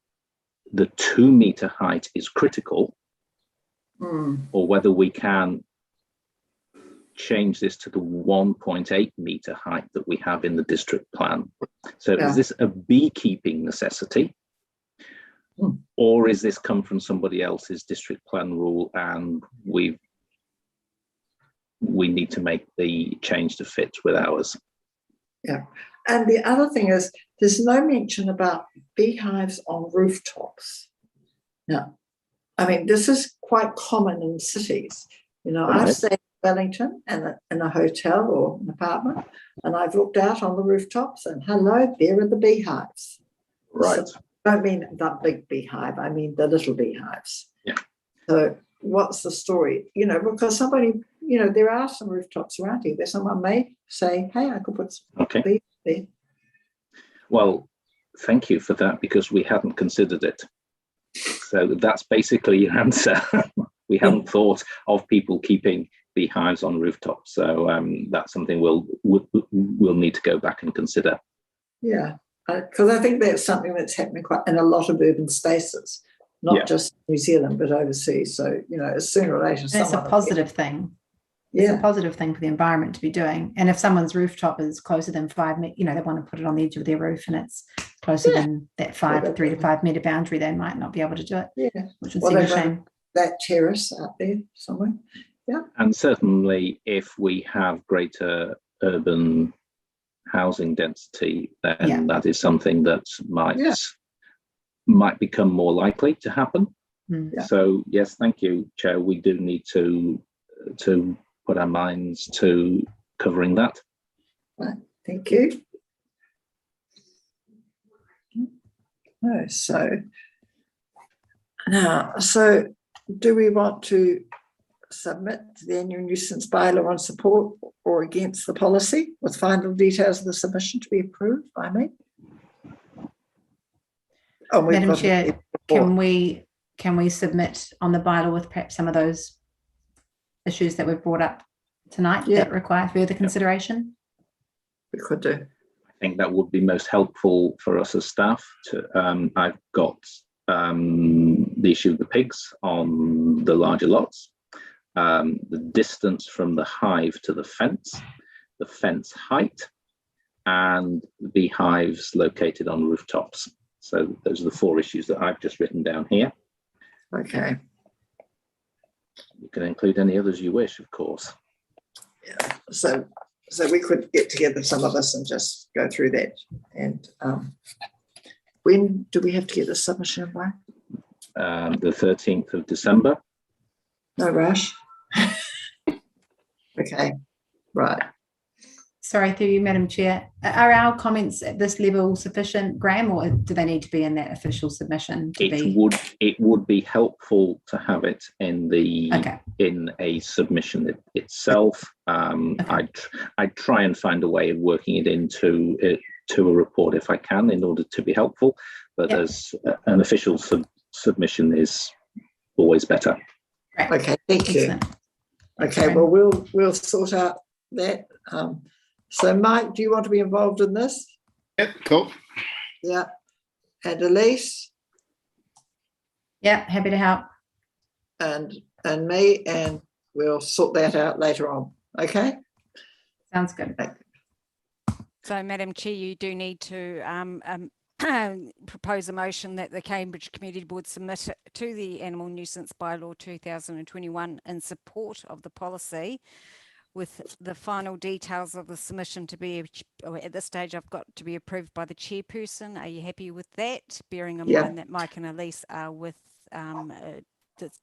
M: the 2 metre height is critical or whether we can change this to the 1.8 metre height that we have in the district plan. So is this a beekeeping necessity? Or is this come from somebody else's district plan rule and we need to make the change to fit with ours?
A: Yeah. And the other thing is there's no mention about beehives on rooftops. Now, I mean, this is quite common in cities. You know, I've stayed in Wellington and in a hotel or an apartment, and I've looked out on the rooftops and hello, there are the beehives.
M: Right.
A: So, I don't mean the big beehive, I mean the little beehives.
M: Yeah.
A: So what's the story? You know, because somebody, you know, there are some rooftops around here where someone may say, hey, I could put some bees there.
M: Well, thank you for that because we hadn't considered it. So that's basically your answer. We hadn't thought of people keeping beehives on rooftops. So that's something we'll need to go back and consider.
A: Yeah, because I think that's something that's happening quite in a lot of urban spaces, not just New Zealand, but overseas. So, you know, sooner or later,
F: That's a positive thing.
A: Yeah.
F: It's a positive thing for the environment to be doing. And if someone's rooftop is closer than 5 meters, you know, they want to put it on the edge of their roof and it's closer than that 3 to 5 meter boundary, they might not be able to do it.
A: Yeah.
F: Which would seem a shame.
A: That terrace out there somewhere. Yeah.
M: And certainly if we have greater urban housing density, then that is something that might become more likely to happen. So yes, thank you, Chair. We do need to put our minds to covering that.
A: Right. Thank you. Oh, so now, do we want to submit the annual nuisance bylaw on support or against the policy with final details of the submission to be approved by me? Oh,
F: Madam Chair, can we submit on the bylaw with perhaps some of those issues that we've brought up tonight that require further consideration?
A: We could do.
M: I think that would be most helpful for us as staff. I've got the issue of the pigs on the larger lots, the distance from the hive to the fence height, and the beehives located on rooftops. So those are the 4 issues that I've just written down here.
A: Okay.
M: You can include any others you wish, of course.
A: Yeah. So we could get together, some of us, and just go through that. And when do we have to get the submission by?
M: The 13th of December.
A: No rush. Okay. Right.
F: Sorry, through you, Madam Chair. Are our comments at this level sufficient, Graham, or do they need to be in that official submission?
M: It would be helpful to have it in in a submission itself. I'd try and find a way of working it into a report if I can, in order to be helpful. But as an official submission is always better.
F: Right.
A: Okay. Thank you.
F: Excellent.
A: Okay. Well, we'll sort out that. So, Mike, do you want to be involved in this?
G: Yep, cool.
A: Yeah. And Elise?
F: Yeah, happy to help.
A: And me, and we'll sort that out later on. Okay?
F: Sounds good.
J: So, Madam Chair, you do need to propose a motion that the Cambridge Community Board submit to the Animal Nuisance Bylaw 2021 in support of the policy, with the final details of the submission to be, at this stage, I've got to be approved by the chairperson. Are you happy with that? Bearing in mind that Mike and Elise are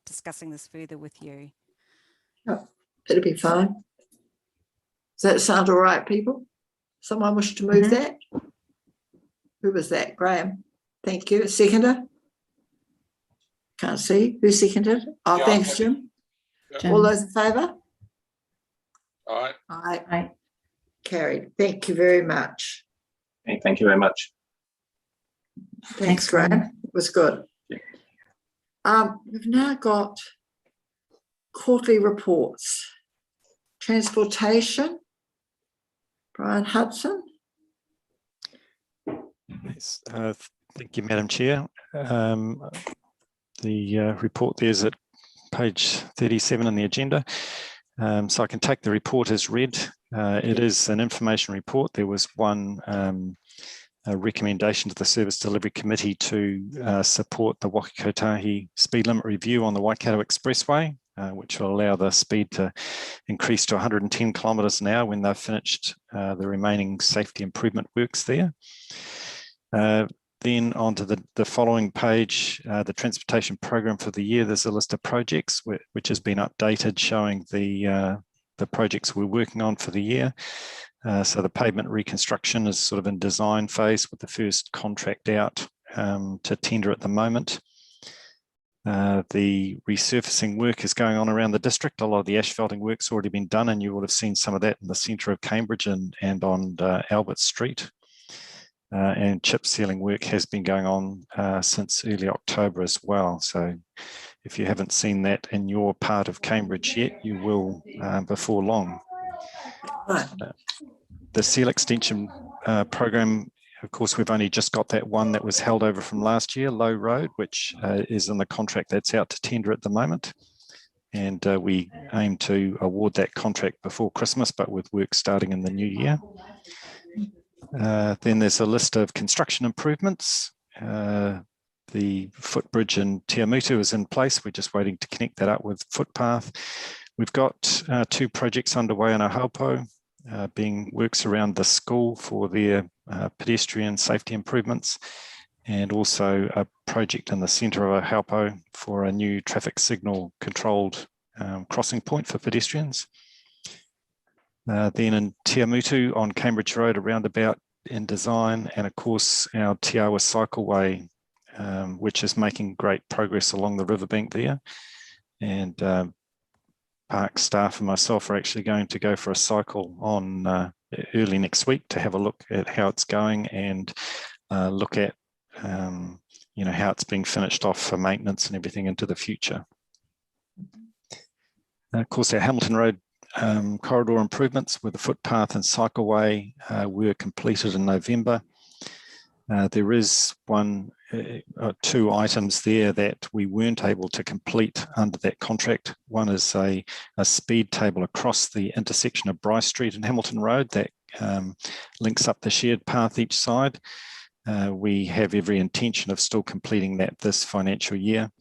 J: discussing this further with you.
A: Oh, it'll be fine. Does that sound all right, people? Someone wish to move that? Who was that? Graham. Thank you. Seconder? Can't see. Who seconded? Oh,
D: Yeah,
A: thanks, Jim.
D: Yep.
A: All those in favour?
D: All right.
A: Aye. Carried. Thank you very much.
M: Okay, thank you very much.
A: Thanks, Graham. It was good. We've now got quarterly reports. Transportation. Brian Hudson.
N: Yes, thank you, Madam Chair. The report there is at page 37 in the agenda. So I can take the report as read. It is an information report. There was one a recommendation to the Service Delivery Committee to support the Whakikotahi speed limit review on the Waikato Expressway, which will allow the speed to increase to 110 kilometres an hour when they've finished the remaining safety improvement works there. Then onto the following page, the transportation program for the year. There's a list of projects which has been updated, showing the projects we're working on for the year. So the pavement reconstruction is sort of in design phase, with the first contract out to tender at the moment. The resurfacing work is going on around the district. A lot of the asphalting work's already been done, and you would have seen some of that in the centre of Cambridge and on Albert Street. And chip sealing work has been going on since early October as well. So if you haven't seen that in your part of Cambridge yet, you will before long. The seal extension program, of course, we've only just got that one that was held over from last year, Low Road, which is in the contract that's out to tender at the moment. And we aim to award that contract before Christmas, but with work starting in the new year. Then there's a list of construction improvements. The footbridge in Tiamutu is in place. We're just waiting to connect that up with footpath. We've got 2 projects underway in Ahaupo, being works around the school for their pedestrian safety improvements, and also a project in the centre of Ahaupo for a new traffic signal controlled crossing point for pedestrians. Then in Tiamutu on Cambridge Road, a roundabout in design, and of course our Te Awa Cycleway, which is making great progress along the riverbank there. And park staff and myself are actually going to go for a cycle on early next week to have a look at how it's going and look at how it's being finished off for maintenance and everything into the future. Of course, our Hamilton Road corridor improvements with the footpath and cycleway were completed in November. There is 2 items there that we weren't able to complete under that contract. One is a speed table across the intersection of Bryce Street and Hamilton Road that links up the shared path each side. We have every intention of still completing that this financial year,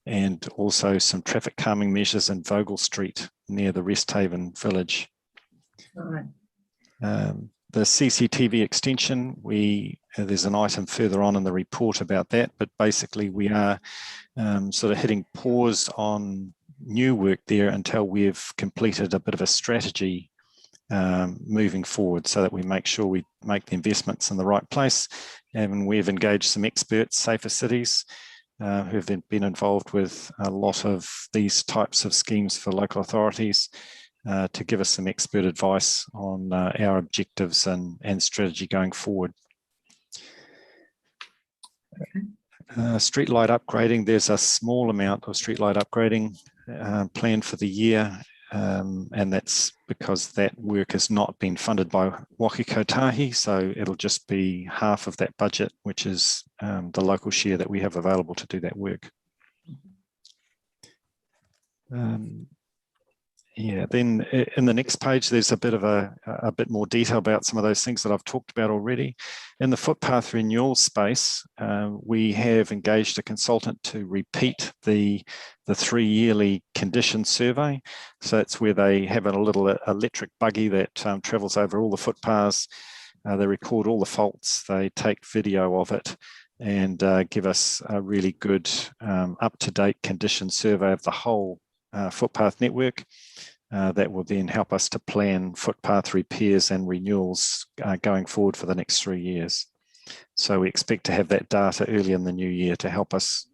N: and also some traffic calming measures in Vogel Street near the Resthaven village.
A: All right.
N: The CCTV extension, there's an item further on in the report about that, but basically we are sort of hitting pause on new work there until we've completed a bit of a strategy moving forward, so that we make sure we make the investments in the right place. And we've engaged some experts, Safer Cities, who have been involved with a lot of these types of schemes for local authorities, to give us some expert advice on our objectives and strategy going forward. Streetlight upgrading, there's a small amount of streetlight upgrading planned for the year, and that's because that work has not been funded by Whakikotahi, so it'll just be half of that budget, which is the local share that we have available to do that work. Yeah, then in the next page, there's a bit of a bit more detail about some of those things that I've talked about already. In the footpath renewal space, we have engaged a consultant to repeat the 3-yearly condition survey. So it's where they have a little electric buggy that travels over all the footpaths. They record all the faults, they take video of it, and give us a really good up-to-date condition survey of the whole footpath network. That will then help us to plan footpath repairs and renewals going forward for the next 3 years. So we expect to have that data early in the new year to help us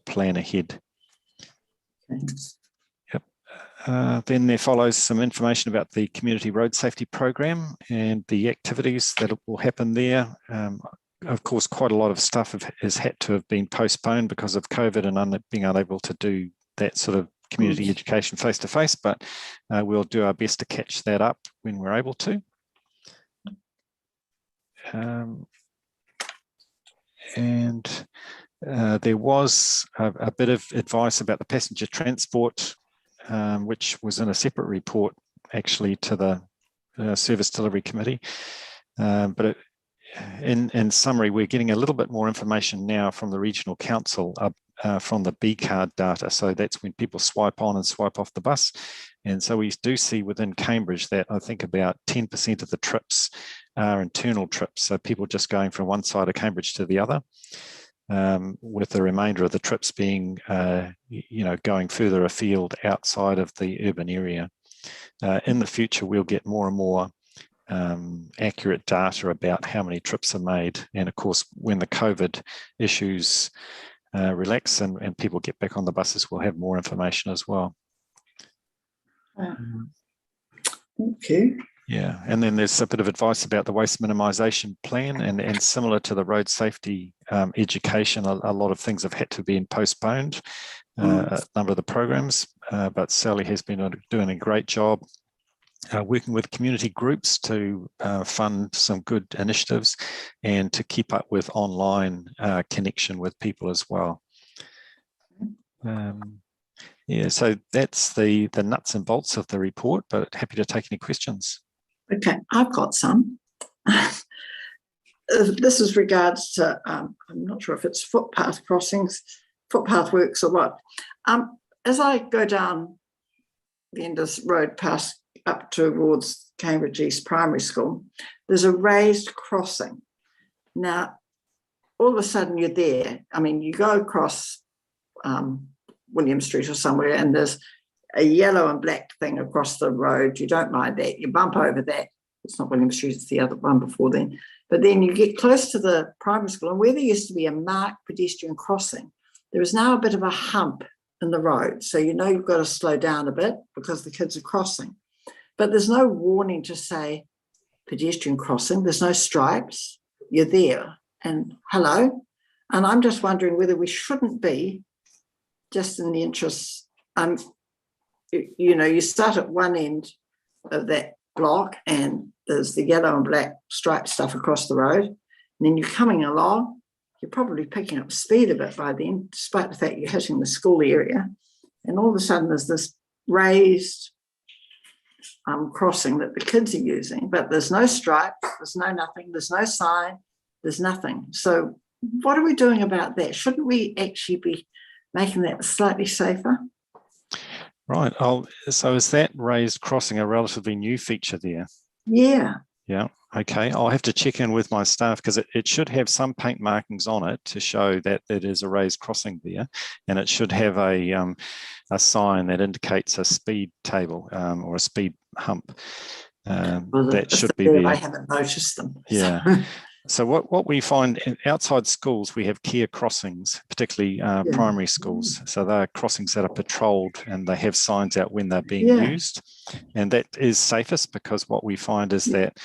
N: plan ahead. Yep. Then there follows some information about the Community Road Safety Program and the activities that will happen there. Of course, quite a lot of stuff has had to have been postponed because of COVID and being unable to do that sort of community education face-to-face, but we'll do our best to catch that up when we're able to. There was a bit of advice about the passenger transport, which was in a separate report actually to the Service Delivery Committee. But in summary, we're getting a little bit more information now from the Regional Council from the B card data. So that's when people swipe on and swipe off the bus. And so we do see within Cambridge that I think about 10% of the trips are internal trips. So people just going from one side of Cambridge to the other, with the remainder of the trips being, going further afield outside of the urban area. In the future, we'll get more and more accurate data about how many trips are made. And of course, when the COVID issues relax and people get back on the buses, we'll have more information as well.
A: Okay.
N: Yeah, and then there's a bit of advice about the waste minimisation plan, and similar to the road safety education, a lot of things have had to be postponed, a number of the programs, but Sally has been doing a great job working with community groups to fund some good initiatives and to keep up with online connection with people as well. Yeah, so that's the nuts and bolts of the report, but happy to take any questions.
A: Okay, I've got some. This is regards to, I'm not sure if it's footpath crossings, footpath works or what. As I go down the end of this road past up towards Cambridge East Primary School, there's a raised crossing. Now, all of a sudden you're there. I mean, you go across William Street or somewhere and there's a yellow and black thing across the road. You don't mind that. You bump over that. It's not William Street, it's the other one before then. But then you get close to the primary school, and where there used to be a marked pedestrian crossing, there is now a bit of a hump in the road. So you know you've got to slow down a bit because the kids are crossing. But there's no warning to say pedestrian crossing. There's no stripes. You're there. And hello. And I'm just wondering whether we shouldn't be, just in the interests, you start at one end of that block and there's the yellow and black striped stuff across the road. And then you're coming along, you're probably picking up speed a bit by then, despite the fact you're hitting the school area. And all of a sudden there's this raised crossing that the kids are using, but there's no stripes, there's no nothing, there's no sign, there's nothing. So what are we doing about that? Shouldn't we actually be making that slightly safer?
N: Right. So is that raised crossing a relatively new feature there?
A: Yeah.
N: Yeah. Okay. I'll have to check in with my staff because it should have some paint markings on it to show that it is a raised crossing there, and it should have a sign that indicates a speed table or a speed hump. That should be there.
A: I haven't noticed them.
N: Yeah. So what we find outside schools, we have care crossings, particularly primary schools. So they're crossings that are patrolled and they have signs out when they're being used. And that is safest because what we find is that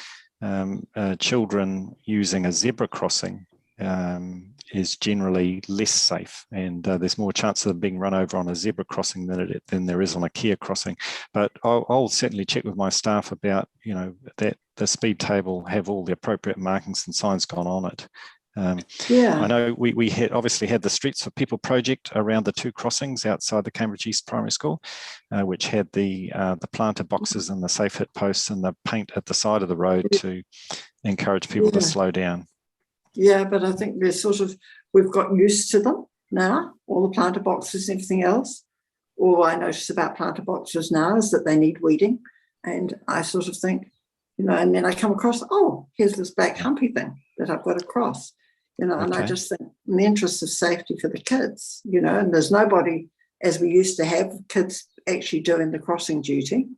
N: children using a zebra crossing is generally less safe, and there's more chance of them being run over on a zebra crossing than there is on a care crossing. But I'll certainly check with my staff about that the speed table have all the appropriate markings and signs gone on it,
A: Yeah.
N: I know we had obviously had the Streets for People project around the 2 crossings outside the Cambridge East Primary School, which had the planter boxes and the safe hit posts and the paint at the side of the road to encourage people to slow down.
A: Yeah, but I think we've got used to them now, all the planter boxes and everything else. All I notice about planter boxes now is that they need weeding. And I sort of think, and then I come across, oh, here's this black humpy thing that I've got to cross, and I just think in the interest of safety for the kids, and there's nobody, as we used to have, kids actually doing the crossing duty,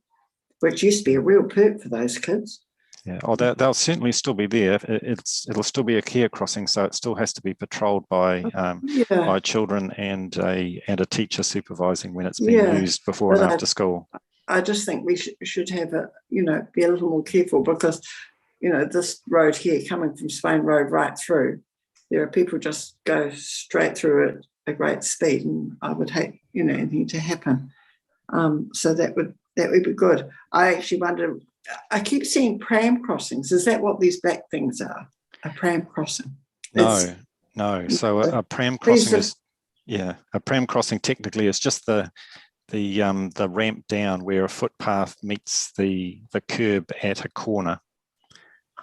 A: which used to be a real perk for those kids.
N: Yeah, they'll certainly still be there. It'll still be a care crossing, so it still has to be patrolled by children and a teacher supervising when it's being used before and after school.
A: I just think we should have be a little more careful, because this road here coming from Spain Road right through, there are people just go straight through at a great speed, and I would hate anything to happen. So that would be good. I actually wonder. I keep seeing pram crossings. Is that what these black things are? A pram crossing?
N: No. So a pram crossing a pram crossing technically is just the ramp down where a footpath meets the curb at a corner,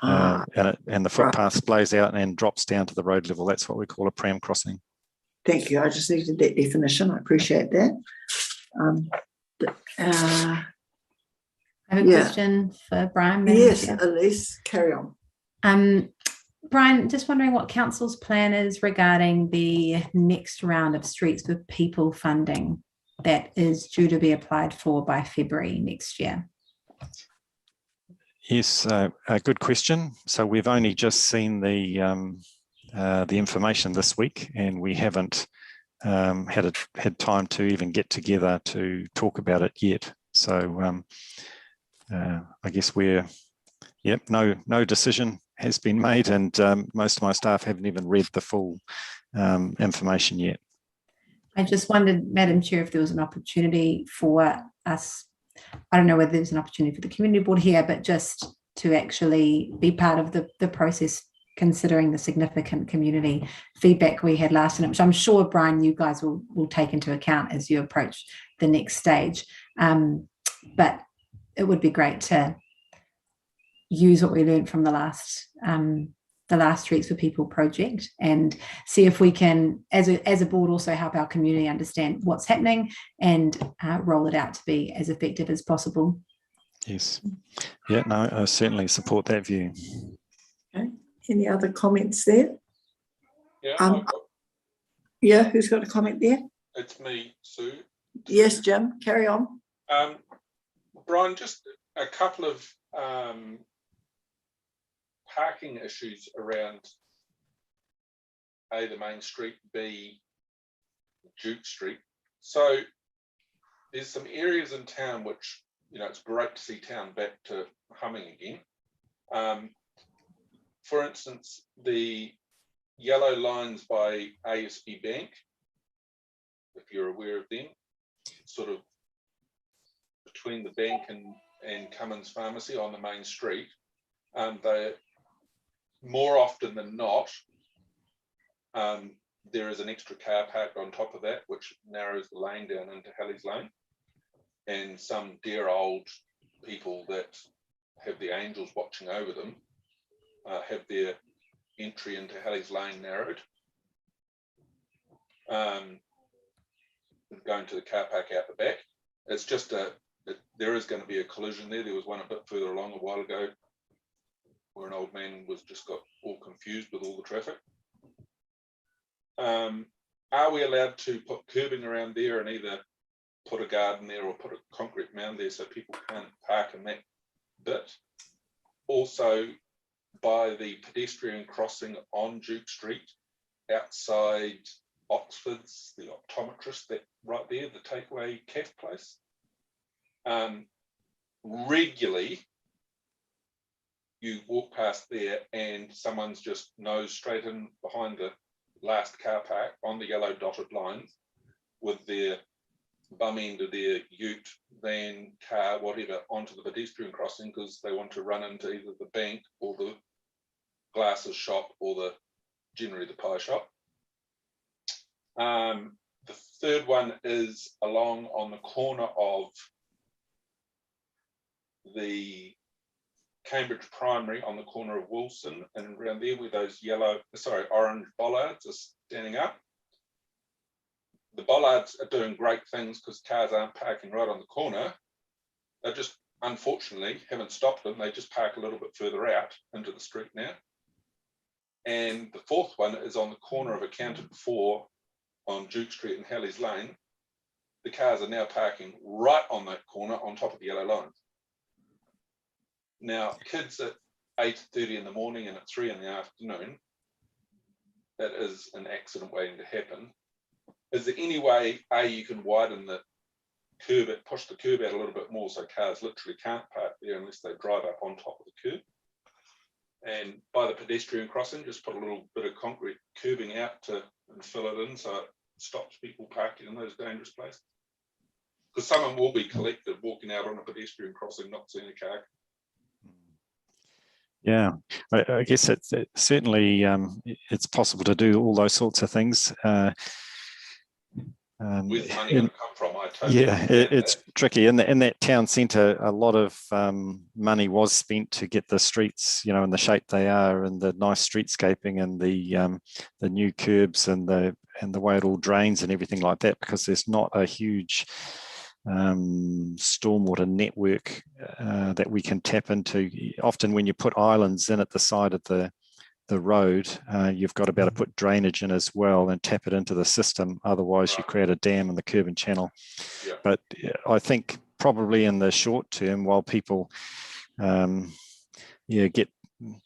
N: and the footpath splays out and drops down to the road level. That's what we call a pram crossing.
A: Thank you. I just needed that definition. I appreciate that.
F: I have a question for Brian.
A: Yes, Elise, carry on.
F: Brian, just wondering what council's plan is regarding the next round of Streets for People funding that is due to be applied for by February next year.
N: Yes, a good question. So we've only just seen the information this week, and we haven't had time to even get together to talk about it yet. So I guess no decision has been made, and most of my staff haven't even read the full information yet.
F: I just wondered, Madam Chair, if there was an opportunity for us, I don't know whether there's an opportunity for the community board here, but just to actually be part of the process, considering the significant community feedback we had last night, which I'm sure, Brian, you guys will take into account as you approach the next stage. But it would be great to use what we learned from the last Streets for People project, and see if we can, as a board, also help our community understand what's happening and roll it out to be as effective as possible.
N: Yes. Yeah, no, I certainly support that view.
A: Okay. Any other comments there?
D: Yeah.
A: Who's got a comment there?
D: It's me, Sue.
A: Yes, Jim, carry on.
D: Brian, just a couple of parking issues around A, the main street, B, Duke Street. So there's some areas in town which, it's great to see town back to humming again. For instance, the yellow lines by ASB Bank, if you're aware of them, sort of between the bank and Cummins Pharmacy on the main street, they more often than not, there is an extra car park on top of that, which narrows the lane down into Halley's Lane, and some dear old people that have the angels watching over them have their entry into Halley's Lane narrowed, going to the car park out the back. It's just there is going to be a collision there. There was one a bit further along a while ago where an old man got all confused with all the traffic. Are we allowed to put curbing around there and either put a garden there or put a concrete mound there so people can't park in that bit? Also, by the pedestrian crossing on Duke Street, outside Oxford's, the optometrist, that right there, the takeaway cafe place. Regularly, you walk past there and someone's just nose straight in behind the last car park on the yellow dotted lines with their bum end of their ute, van, car, whatever, onto the pedestrian crossing because they want to run into either the bank or the glasses shop or the generally the pie shop. The third one is along on the corner of the Cambridge Primary, on the corner of Wilson, and around there where those orange bollards are standing up. The bollards are doing great things because cars aren't parking right on the corner. They just, unfortunately, haven't stopped them. They just park a little bit further out into the street now. And the fourth one is on the corner of Accountant 4 on Duke Street and Halley's Lane. The cars are now parking right on that corner on top of the yellow line. Now, kids at 8:30 in the morning and at 3 in the afternoon, that is an accident waiting to happen. Is there any way, A, you can widen the curb, push the curb out a little bit more so cars literally can't park there unless they drive up on top of the curb? And by the pedestrian crossing, just put a little bit of concrete curbing out and fill it in so it stops people parking in those dangerous places. Because someone will be collected walking out on a pedestrian crossing, not seeing a car.
N: Yeah, I guess it's certainly it's possible to do all those sorts of things.
D: Where's the money going to come from? I totally
N: it's tricky. In that town centre, a lot of money was spent to get the streets, in the shape they are, and the nice streetscaping, and the new curbs, and the way it all drains and everything like that, because there's not a huge stormwater network that we can tap into. Often when you put islands in at the side of the road, you've got to be able to put drainage in as well and tap it into the system. Otherwise, you create a dam in the curb and channel.
D: Yeah.
N: But I think probably in the short term, while people get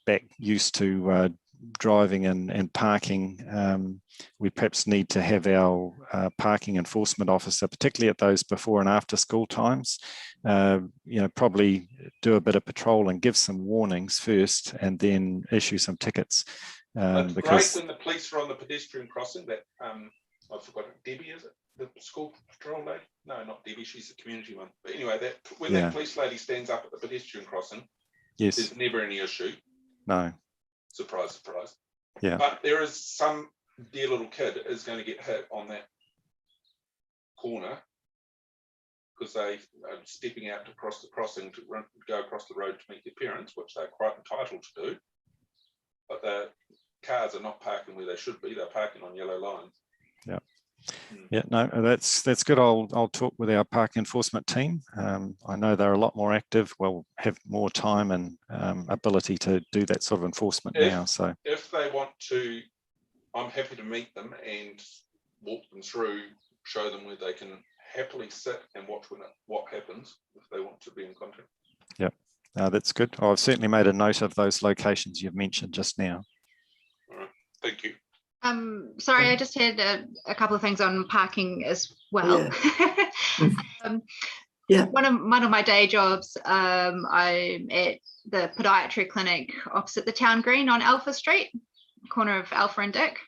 N: back used to driving and parking, we perhaps need to have our parking enforcement officer, particularly at those before and after school times, probably do a bit of patrol and give some warnings first, and then issue some tickets.
D: It's
N: Because
D: great when the police are on the pedestrian crossing. That I've forgotten, Debbie, is it the school patrol lady? No, not Debbie. She's the community one. But anyway, when that police lady stands up at the pedestrian crossing, there's never any issue.
N: No.
D: Surprise, surprise.
N: Yeah.
D: But there is some dear little kid is going to get hit on that corner because they are stepping out to cross the crossing to go across the road to meet their parents, which they're quite entitled to do. But the cars are not parking where they should be. They're parking on yellow lines.
N: Yeah. Yeah, no, that's good. I'll talk with our park enforcement team. I know they're a lot more active, have more time and ability to do that sort of enforcement now. So
D: if they want to, I'm happy to meet them and walk them through, show them where they can happily sit and watch what happens if they want to be in contact.
N: Yeah, that's good. I've certainly made a note of those locations you've mentioned just now.
D: All right, thank you.
I: Sorry, I just had a couple of things on parking as well.
A: Yeah.
I: One of my day jobs, I'm at the podiatry clinic opposite the town green on Alpha Street, corner of Alpha and Dick.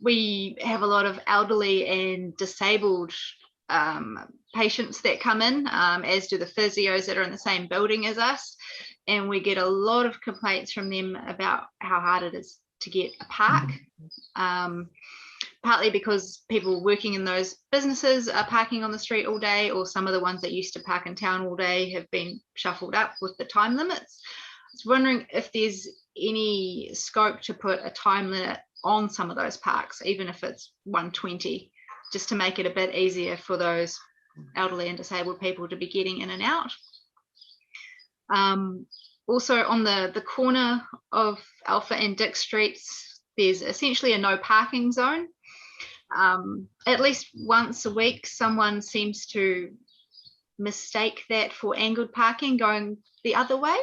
I: We have a lot of elderly and disabled patients that come in, as do the physios that are in the same building as us, and we get a lot of complaints from them about how hard it is to get a park, partly because people working in those businesses are parking on the street all day, or some of the ones that used to park in town all day have been shuffled up with the time limits. I was wondering if there's any scope to put a time limit on some of those parks, even if it's 1:20, just to make it a bit easier for those elderly and disabled people to be getting in and out. Also on the corner of Alpha and Dick Streets, there's essentially a no parking zone. At least once a week, someone seems to mistake that for angled parking going the other way.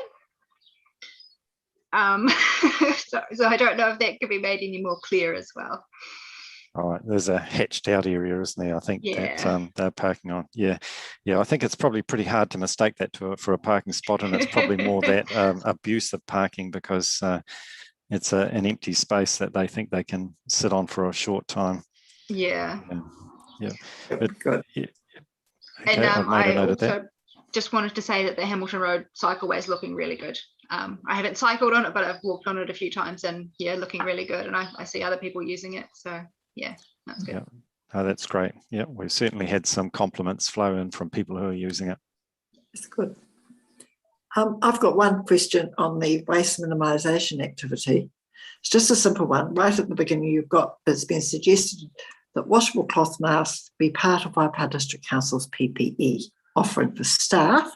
I: So I don't know if that could be made any more clear as well.
N: All right, there's a hatched out area, isn't there? I think that they're parking on. Yeah. I think it's probably pretty hard to mistake that for a parking spot, and it's probably more that abuse of parking because it's an empty space that they think they can sit on for a short time.
I: Yeah.
N: Yeah.
A: Good.
N: Okay, I've made a note of that.
I: just wanted to say that the Hamilton Road cycleway is looking really good. I haven't cycled on it, but I've walked on it a few times, and yeah, looking really good. And I see other people using it, so yeah, that's good.
N: Yeah. Oh, that's great. Yeah, we've certainly had some compliments flow in from people who are using it.
A: It's good. I've got one question on the waste minimisation activity. It's just a simple one. Right at the beginning, it's been suggested that washable cloth masks be part of Waipa District Council's PPE offering for staff.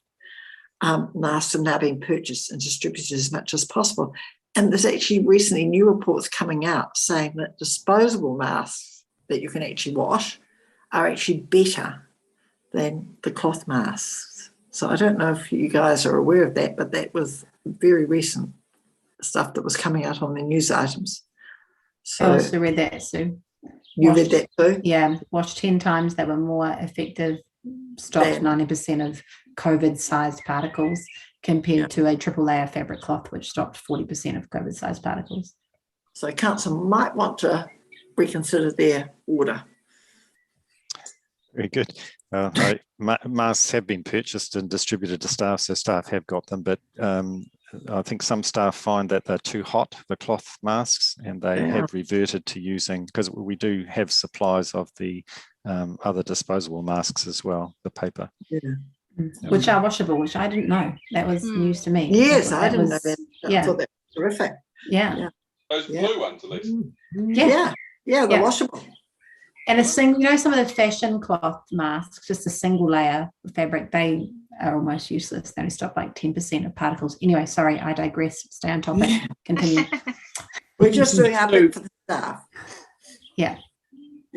A: Masks are now being purchased and distributed as much as possible. And there's actually recently new reports coming out saying that disposable masks that you can actually wash are actually better than the cloth masks. So I don't know if you guys are aware of that, but that was very recent stuff that was coming out on the news items. So
F: I also read that, Sue.
A: You read that too?
F: Yeah, washed 10 times, they were more effective, stopped 90% of COVID-sized particles compared to a triple layer fabric cloth, which stopped 40% of COVID-sized particles.
A: So council might want to reconsider their order.
N: Very good. Masks have been purchased and distributed to staff, so staff have got them, but I think some staff find that they're too hot, the cloth masks, and they have reverted to using, because we do have supplies of the other disposable masks as well, the paper.
A: Yeah.
F: Which are washable, which I didn't know. That was news to me.
A: Yes, I didn't know that. I thought that was terrific.
F: Yeah.
D: Those blue ones, at least.
A: Yeah, they're washable.
F: And a single, some of the fashion cloth masks, just a single layer of fabric, they are almost useless. They only stop like 10% of particles. Anyway, sorry, I digress. Stay on topic. Continue.
A: We're just doing our bit for the staff.
F: Yeah.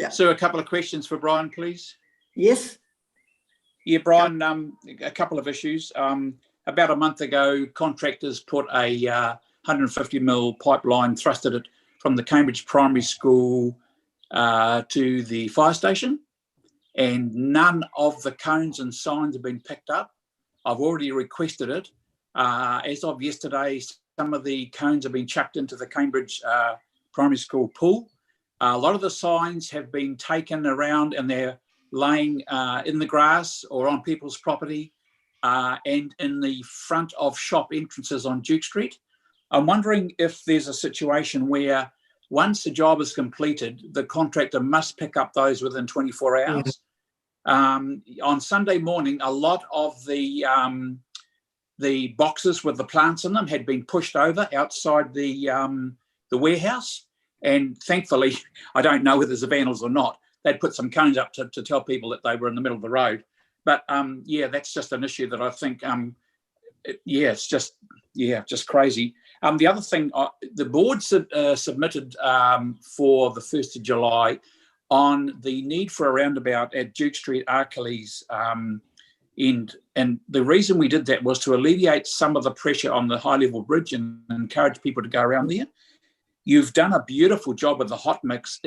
C: So a couple of questions for Brian, please.
A: Yes.
C: Yeah, Brian, a couple of issues. About a month ago, contractors put a 150 mil pipeline, thrusted it from the Cambridge Primary School to the fire station, and none of the cones and signs have been picked up. I've already requested it. As of yesterday, some of the cones have been chucked into the Cambridge Primary School pool. A lot of the signs have been taken around and they're laying in the grass or on people's property and in the front of shop entrances on Duke Street. I'm wondering if there's a situation where once the job is completed, the contractor must pick up those within 24 hours. On Sunday morning, a lot of the boxes with the plants in them had been pushed over outside the warehouse. And thankfully, I don't know whether there's vandals or not, they'd put some cones up to tell people that they were in the middle of the road. But that's just an issue that I think, it's just crazy. The other thing, the board submitted for the 1st of July on the need for a roundabout at Duke Street, Arkeley's end. And the reason we did that was to alleviate some of the pressure on the high level bridge and encourage people to go around there. You've done a beautiful job with the hot mix.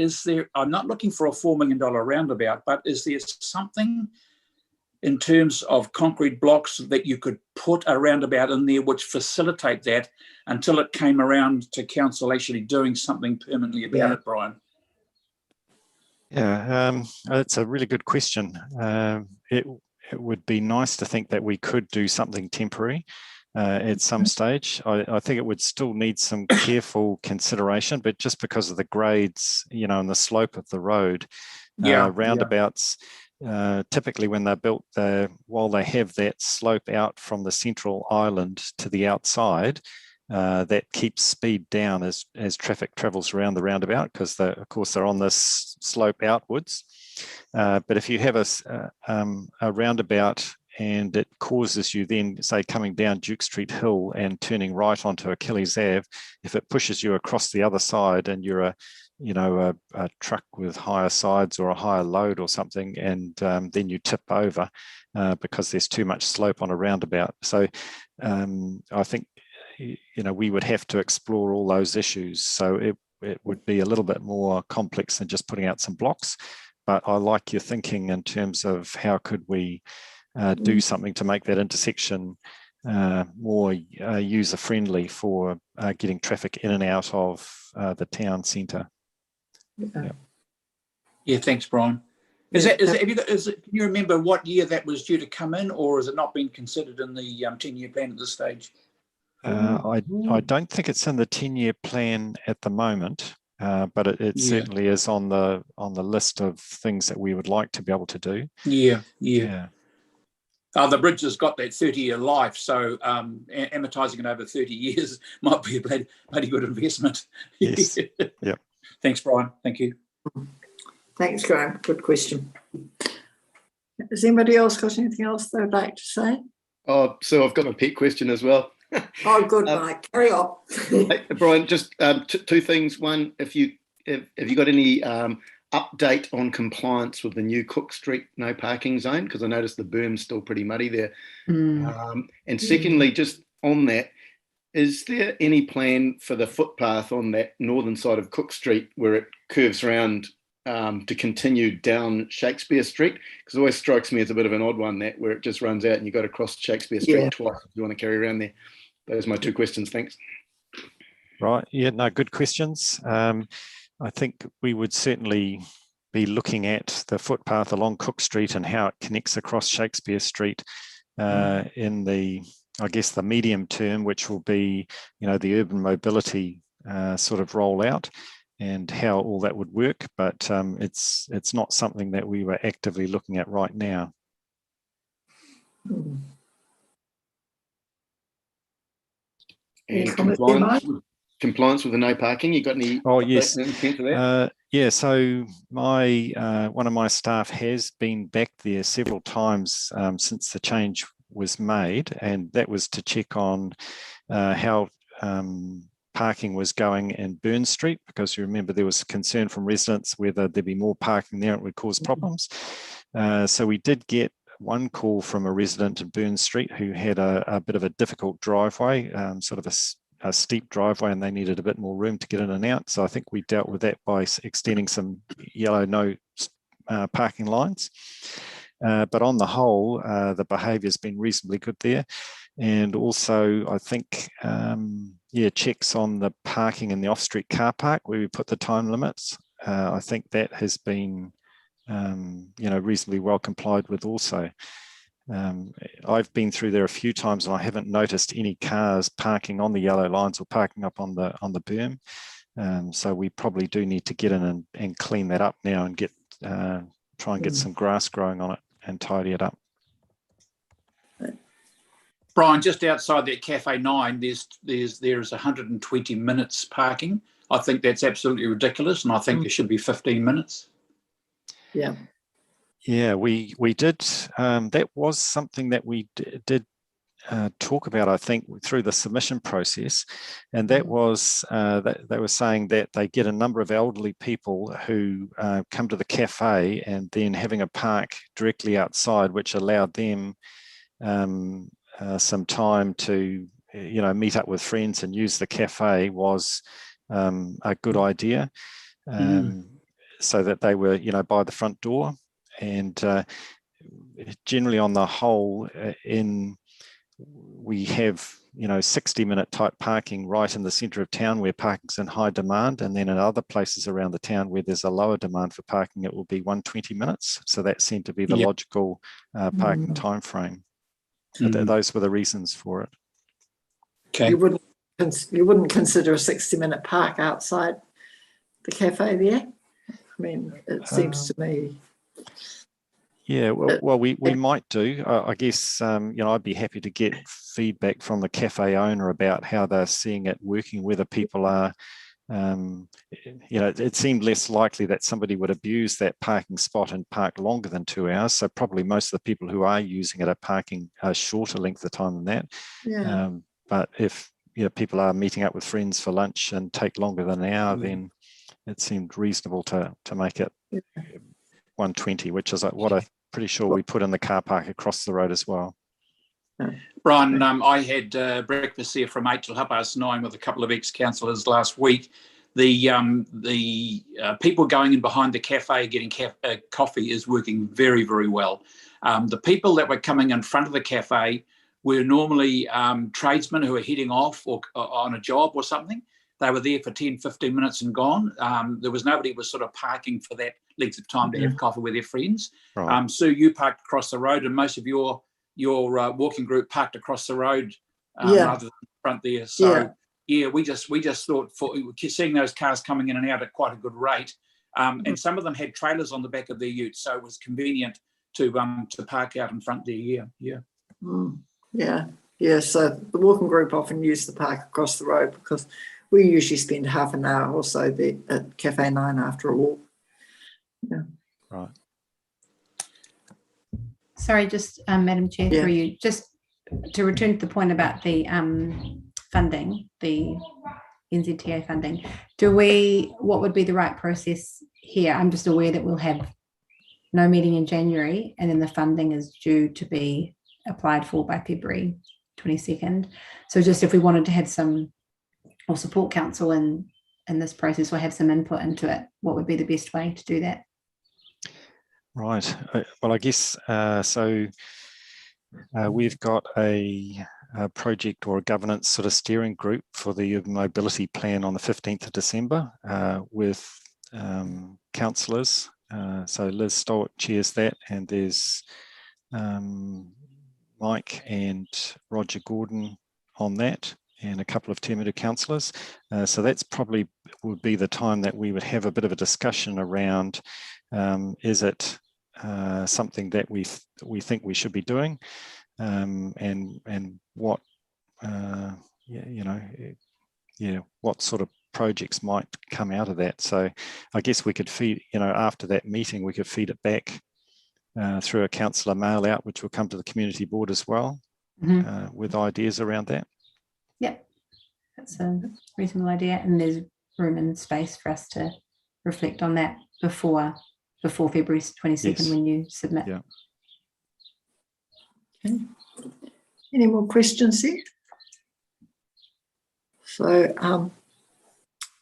C: I'm not looking for a $4 million roundabout, but is there something in terms of concrete blocks that you could put a roundabout in there which facilitate that until it came around to council actually doing something permanently about it, Brian?
N: Yeah, it's a really good question. It would be nice to think that we could do something temporary at some stage. I think it would still need some careful consideration, but just because of the grades, and the slope of the road, roundabouts, typically when they're built, while they have that slope out from the central island to the outside, that keeps speed down as traffic travels around the roundabout, because of course they're on this slope outwards. But if you have a roundabout and it causes you then, say, coming down Duke Street Hill and turning right onto Achilles Ave, if it pushes you across the other side and you're a truck with higher sides or a higher load or something, and then you tip over because there's too much slope on a roundabout. So I think we would have to explore all those issues. So it would be a little bit more complex than just putting out some blocks. But I like your thinking in terms of how could we do something to make that intersection more user-friendly for getting traffic in and out of the town centre.
C: Yeah, thanks, Brian. Can you remember what year that was due to come in, or has it not been considered in the 10-year plan at this stage?
N: I don't think it's in the 10-year plan at the moment, but it certainly is on the list of things that we would like to be able to do.
C: Yeah. The bridge has got that 30-year life, so amortising it over 30 years might be a bloody good investment.
N: Yes. Yeah.
C: Thanks, Brian. Thank you.
A: Thanks, Graham. Good question. Has anybody else got anything else they'd like to say?
G: Oh, so I've got a pet question as well.
A: Oh, good, Mike. Carry on.
G: Hey, Brian, just two things. One, have you got any update on compliance with the new Cook Street no parking zone? Because I noticed the berm's still pretty muddy there. And secondly, just on that, is there any plan for the footpath on that northern side of Cook Street where it curves around to continue down Shakespeare Street? Because it always strikes me as a bit of an odd one, that where it just runs out and you've got to cross Shakespeare Street twice if you want to carry around there. Those are my two questions. Thanks.
N: Right. Yeah, no, good questions. I think we would certainly be looking at the footpath along Cook Street and how it connects across Shakespeare Street in the, I guess, the medium term, which will be, the urban mobility sort of rollout and how all that would work. But it's not something that we were actively looking at right now.
G: And compliance with the no parking, you got any?
N: Oh, yes.
G: That?
N: So one of my staff has been back there several times since the change was made, and that was to check on how parking was going in Burn Street, because you remember there was concern from residents whether there'd be more parking there, it would cause problems. So we did get one call from a resident in Burn Street who had a bit of a difficult driveway, sort of a steep driveway, and they needed a bit more room to get in and out. So I think we dealt with that by extending some yellow no parking lines. But on the whole, the behaviour has been reasonably good there. And also, I think, checks on the parking in the off-street car park where we put the time limits. I think that has been, reasonably well complied with also. I've been through there a few times and I haven't noticed any cars parking on the yellow lines or parking up on the berm. So we probably do need to get in and clean that up now and try and get some grass growing on it and tidy it up.
C: Brian, just outside that Cafe 9, there's 120 minutes parking. I think that's absolutely ridiculous, and I think there should be 15 minutes.
A: Yeah.
N: Yeah, we did. That was something that we did talk about, I think, through the submission process, and that was that they were saying that they get a number of elderly people who come to the cafe and then having a park directly outside, which allowed them some time to meet up with friends and use the cafe, was a good idea, so that they were by the front door. And generally on the whole, we have 60-minute type parking right in the centre of town where parking's in high demand, and then in other places around the town where there's a lower demand for parking, it will be 120 minutes. So that seemed to be the logical parking time frame. Those were the reasons for it.
C: Okay.
A: You wouldn't consider a 60-minute park outside the cafe there? I mean, it seems to me.
N: Yeah, well, we might do. I guess, I'd be happy to get feedback from the cafe owner about how they're seeing it working, whether people are, it seemed less likely that somebody would abuse that parking spot and park longer than 2 hours. So probably most of the people who are using it are parking a shorter length of time than that.
A: Yeah.
N: But if people are meeting up with friends for lunch and take longer than an hour, then it seemed reasonable to make it 120, which is what I'm pretty sure we put in the car park across the road as well.
C: Brian, I had breakfast here from 8 till 9:30 with a couple of ex-councillors last week. The people going in behind the cafe getting coffee is working very, very well. The people that were coming in front of the cafe were normally tradesmen who are heading off or on a job or something. they were there for 10, 15 minutes and gone. There was nobody was sort of parking for that length of time to have coffee with their friends.
N: Right.
C: Sue, you parked across the road, and most of your walking group parked across the road rather than front there. So we just thought, for seeing those cars coming in and out at quite a good rate, and some of them had trailers on the back of their utes, so it was convenient to park out in front there.
A: So the walking group often use the park across the road, because we usually spend half an hour or so there at Cafe 9 after a walk.
N: Right.
F: Sorry, just Madam Chair, through you, just to return to the point about the funding, the NZTA funding. What would be the right process here? I'm just aware that we'll have no meeting in January, and then the funding is due to be applied for by February 22nd. So just if we wanted to have some, or support council in this process, or have some input into it, what would be the best way to do that?
N: Right. Well, I guess we've got a project or a governance sort of steering group for the urban mobility plan on the 15th of December with councillors. So Liz Stowart chairs that, and there's Mike and Roger Gordon on that, and a couple of Te councillors. So that's probably would be the time that we would have a bit of a discussion around, is it something that we think we should be doing, and what what sort of projects might come out of that. So I guess we could feed, after that meeting, we could feed it back through a councillor mail out, which will come to the community board as well, with ideas around that.
F: Yep, that's a reasonable idea, and there's room and space for us to reflect on that before February 22nd, when you submit.
N: Yeah.
A: Okay. Any more questions there? So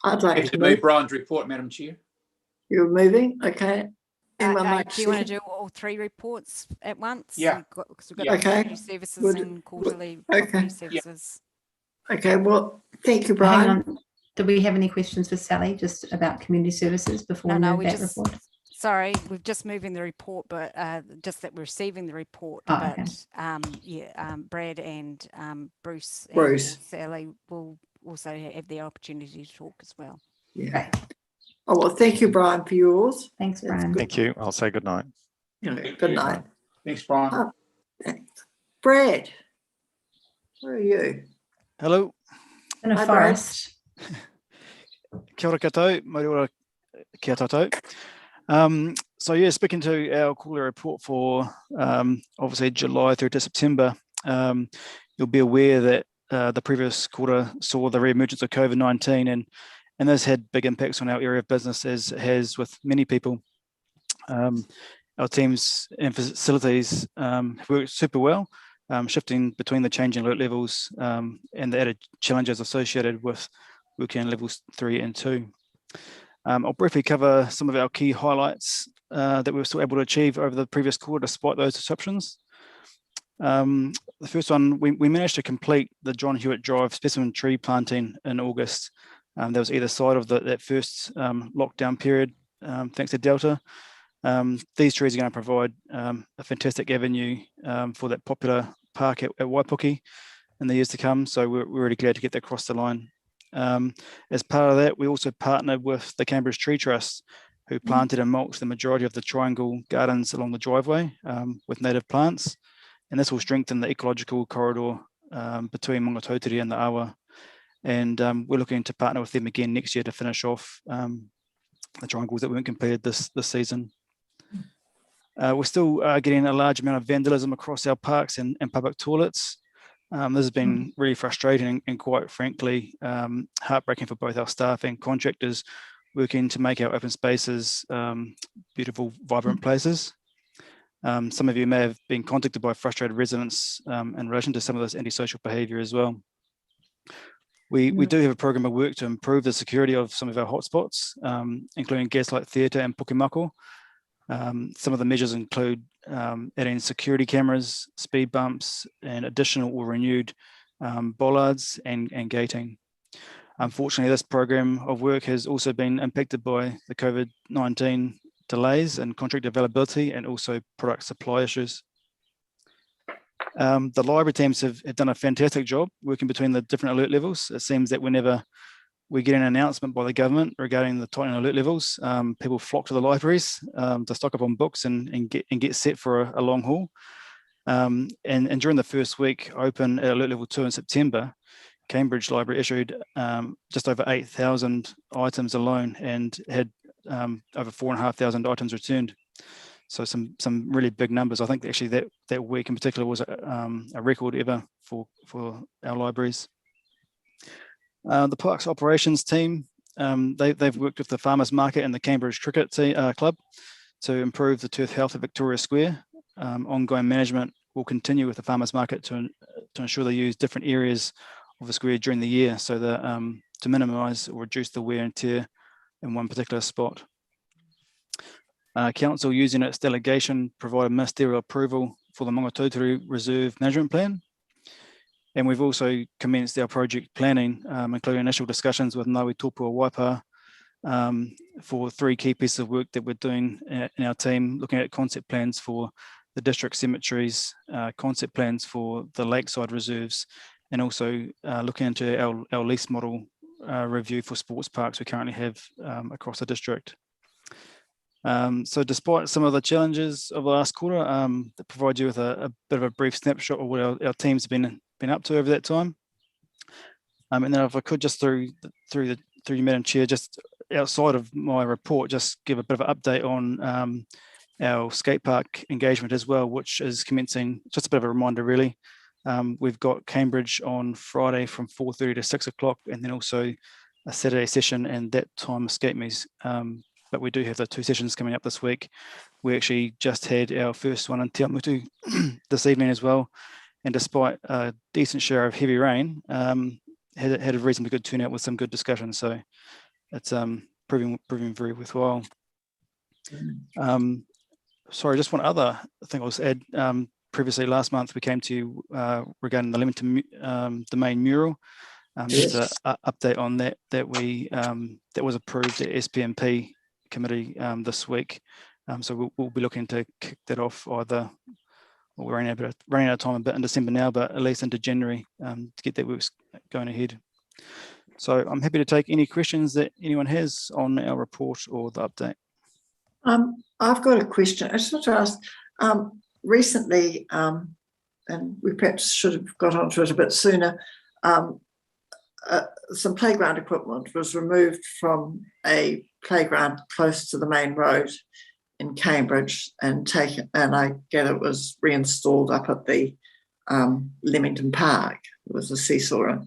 A: I'd like to
C: move Brian's report, Madam Chair.
A: You're moving, okay.
J: Do you want to do all three reports at once?
C: Yeah.
J: Because we've got the community services and quarterly property services.
A: Okay, well, thank you, Brian.
F: Hang on. Do we have any questions for Sally just about community services before we move that report?
J: Sorry, we're just moving the report, but just that we're receiving the report.
F: Okay.
J: Brad and Bruce and Sally will also have the opportunity to talk as well.
A: Yeah. Okay. Oh, well, thank you, Brian, for yours.
F: Thanks, Brian.
N: Thank you. I'll say good night.
A: Good night.
C: Thanks, Brian.
A: Thanks. Brad, where are you?
O: Hello.
F: In a forest.
O: Kia ora koutou, moriora kia tātou. So yeah, speaking to our quarterly report for obviously July through to September, you'll be aware that the previous quarter saw the re-emergence of COVID-19, and this had big impacts on our area of business, as it has with many people. Our teams and facilities worked super well, shifting between the changing alert levels and the added challenges associated with working in levels 3 and 2. I'll briefly cover some of our key highlights that we were still able to achieve over the previous quarter despite those disruptions. The first one, we managed to complete the John Hewitt Drive specimen tree planting in August. That was either side of that first lockdown period, thanks to Delta. These trees are going to provide a fantastic avenue for that popular park at Waipuki in the years to come. So we're really glad to get that across the line. As part of that, we also partnered with the Cambridge Tree Trust, who planted and mulched the majority of the triangle gardens along the driveway with native plants. And this will strengthen the ecological corridor between Maungatautari and the Awa. And we're looking to partner with them again next year to finish off the triangles that weren't completed this season. We're still getting a large amount of vandalism across our parks and public toilets. This has been really frustrating and quite frankly heartbreaking for both our staff and contractors working to make our open spaces beautiful, vibrant places. Some of you may have been contacted by frustrated residents in relation to some of this antisocial behaviour as well. We do have a program of work to improve the security of some of our hotspots, including Gaslight Theatre and Pukemako. Some of the measures include adding security cameras, speed bumps, and additional or renewed bollards and gating. Unfortunately, this program of work has also been impacted by the COVID-19 delays in contract availability and also product supply issues. The library teams have done a fantastic job working between the different alert levels. It seems that whenever we get an announcement by the government regarding the tightening alert levels, people flock to the libraries to stock up on books and get set for a long haul. And during the first week open at alert level 2 in September, Cambridge Library issued just over 8,000 items alone and had over 4,500 items returned. So some really big numbers. I think actually that week in particular was a record ever for our libraries. The Parks Operations team, they've worked with the Farmers Market and the Cambridge Cricket Club to improve the turf health at Victoria Square. Ongoing management will continue with the Farmers Market to ensure they use different areas of the square during the year so that to minimise or reduce the wear and tear in one particular spot. Council, using its delegation, provided ministerial approval for the Mangatouturu Reserve Management Plan. And we've also commenced our project planning, including initial discussions with Ngawi Tōpua Waipa for 3 key pieces of work that we're doing in our team, looking at concept plans for the district cemeteries, concept plans for the lakeside reserves, and also looking into our lease model review for sports parks we currently have across the district. So despite some of the challenges of the last quarter, that provide you with a bit of a brief snapshot of what our teams have been up to over that time. And then if I could just through you, Madam Chair, just outside of my report, just give a bit of an update on our skatepark engagement as well, which is commencing, just a bit of a reminder really. We've got Cambridge on Friday from 4:30 to 6 o'clock, and then also a Saturday session, and that time escaped me. But we do have the 2 sessions coming up this week. We actually just had our first one in Te Amutu this evening as well. And despite a decent share of heavy rain, had a reasonably good turnout with some good discussion. So it's proving very worthwhile. Sorry, just one other thing I'll add. Previously last month we came to you regarding the Leamington Domain mural. Just an update on that that was approved at SPMP committee this week. So we'll be looking to kick that off either, well, we're running out of time a bit in December now, but at least into January to get that work going ahead. So I'm happy to take any questions that anyone has on our report or the update.
A: I've got a question. I just want to ask, recently, and we perhaps should have got onto it a bit sooner, some playground equipment was removed from a playground close to the main road in Cambridge and taken, and I get it was reinstalled up at the Leamington Park. It was a seesaw.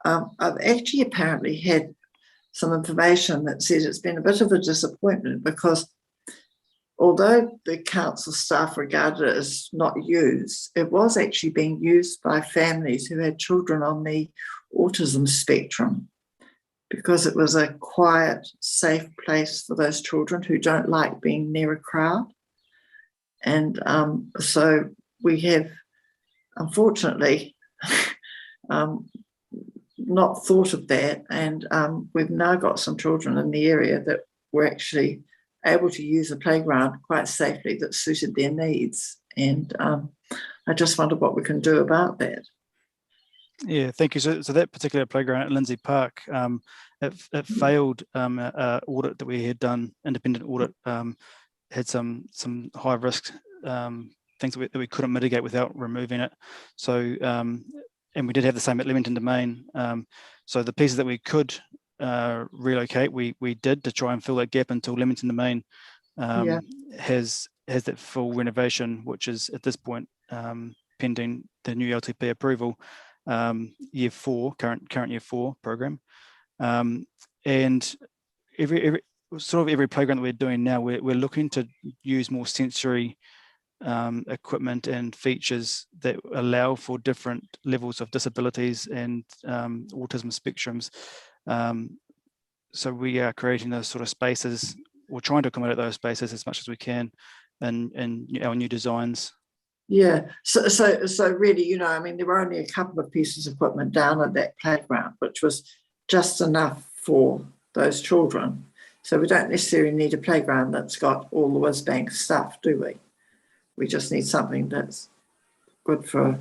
A: I've actually apparently had some information that says it's been a bit of a disappointment because although the council staff regarded it as not used, it was actually being used by families who had children on the autism spectrum because it was a quiet, safe place for those children who don't like being near a crowd. And so we have, unfortunately, not thought of that. And we've now got some children in the area that were actually able to use a playground quite safely that suited their needs. And I just wonder what we can do about that.
O: Yeah, thank you. So that particular playground at Lindsay Park, it failed audit that we had done, independent audit, had some high risk things that we couldn't mitigate without removing it. So, and we did have the same at Leamington Domain. So the pieces that we could relocate, we did to try and fill that gap until Leamington Domain has that full renovation, which is at this point pending the new LTP approval. Year 4, current year 4 program, and every playground that we're doing now, we're looking to use more sensory equipment and features that allow for different levels of disabilities and autism spectrums. So we are creating those sort of spaces, or trying to accommodate those spaces as much as we can, in our new designs.
A: Yeah, so really, I mean, there were only a couple of pieces of equipment down at that playground, which was just enough for those children. So we don't necessarily need a playground that's got all the whiz-bang stuff, do we? We just need something that's good for,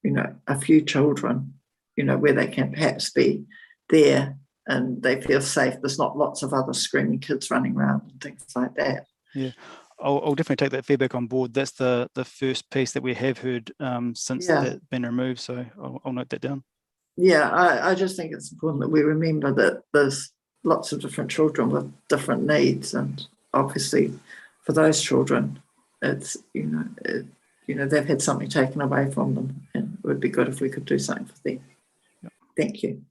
A: you know, a few children, you know, where they can perhaps be there and they feel safe. There's not lots of other screaming kids running around and things like that.
O: Yeah, I'll definitely take that feedback on board. That's the first piece that we have heard since that's been removed. So I'll note that down.
A: Yeah, I just think it's important that we remember that there's lots of different children with different needs, and obviously for those children, it's they've had something taken away from them, and it would be good if we could do something for them. Yep. Thank you.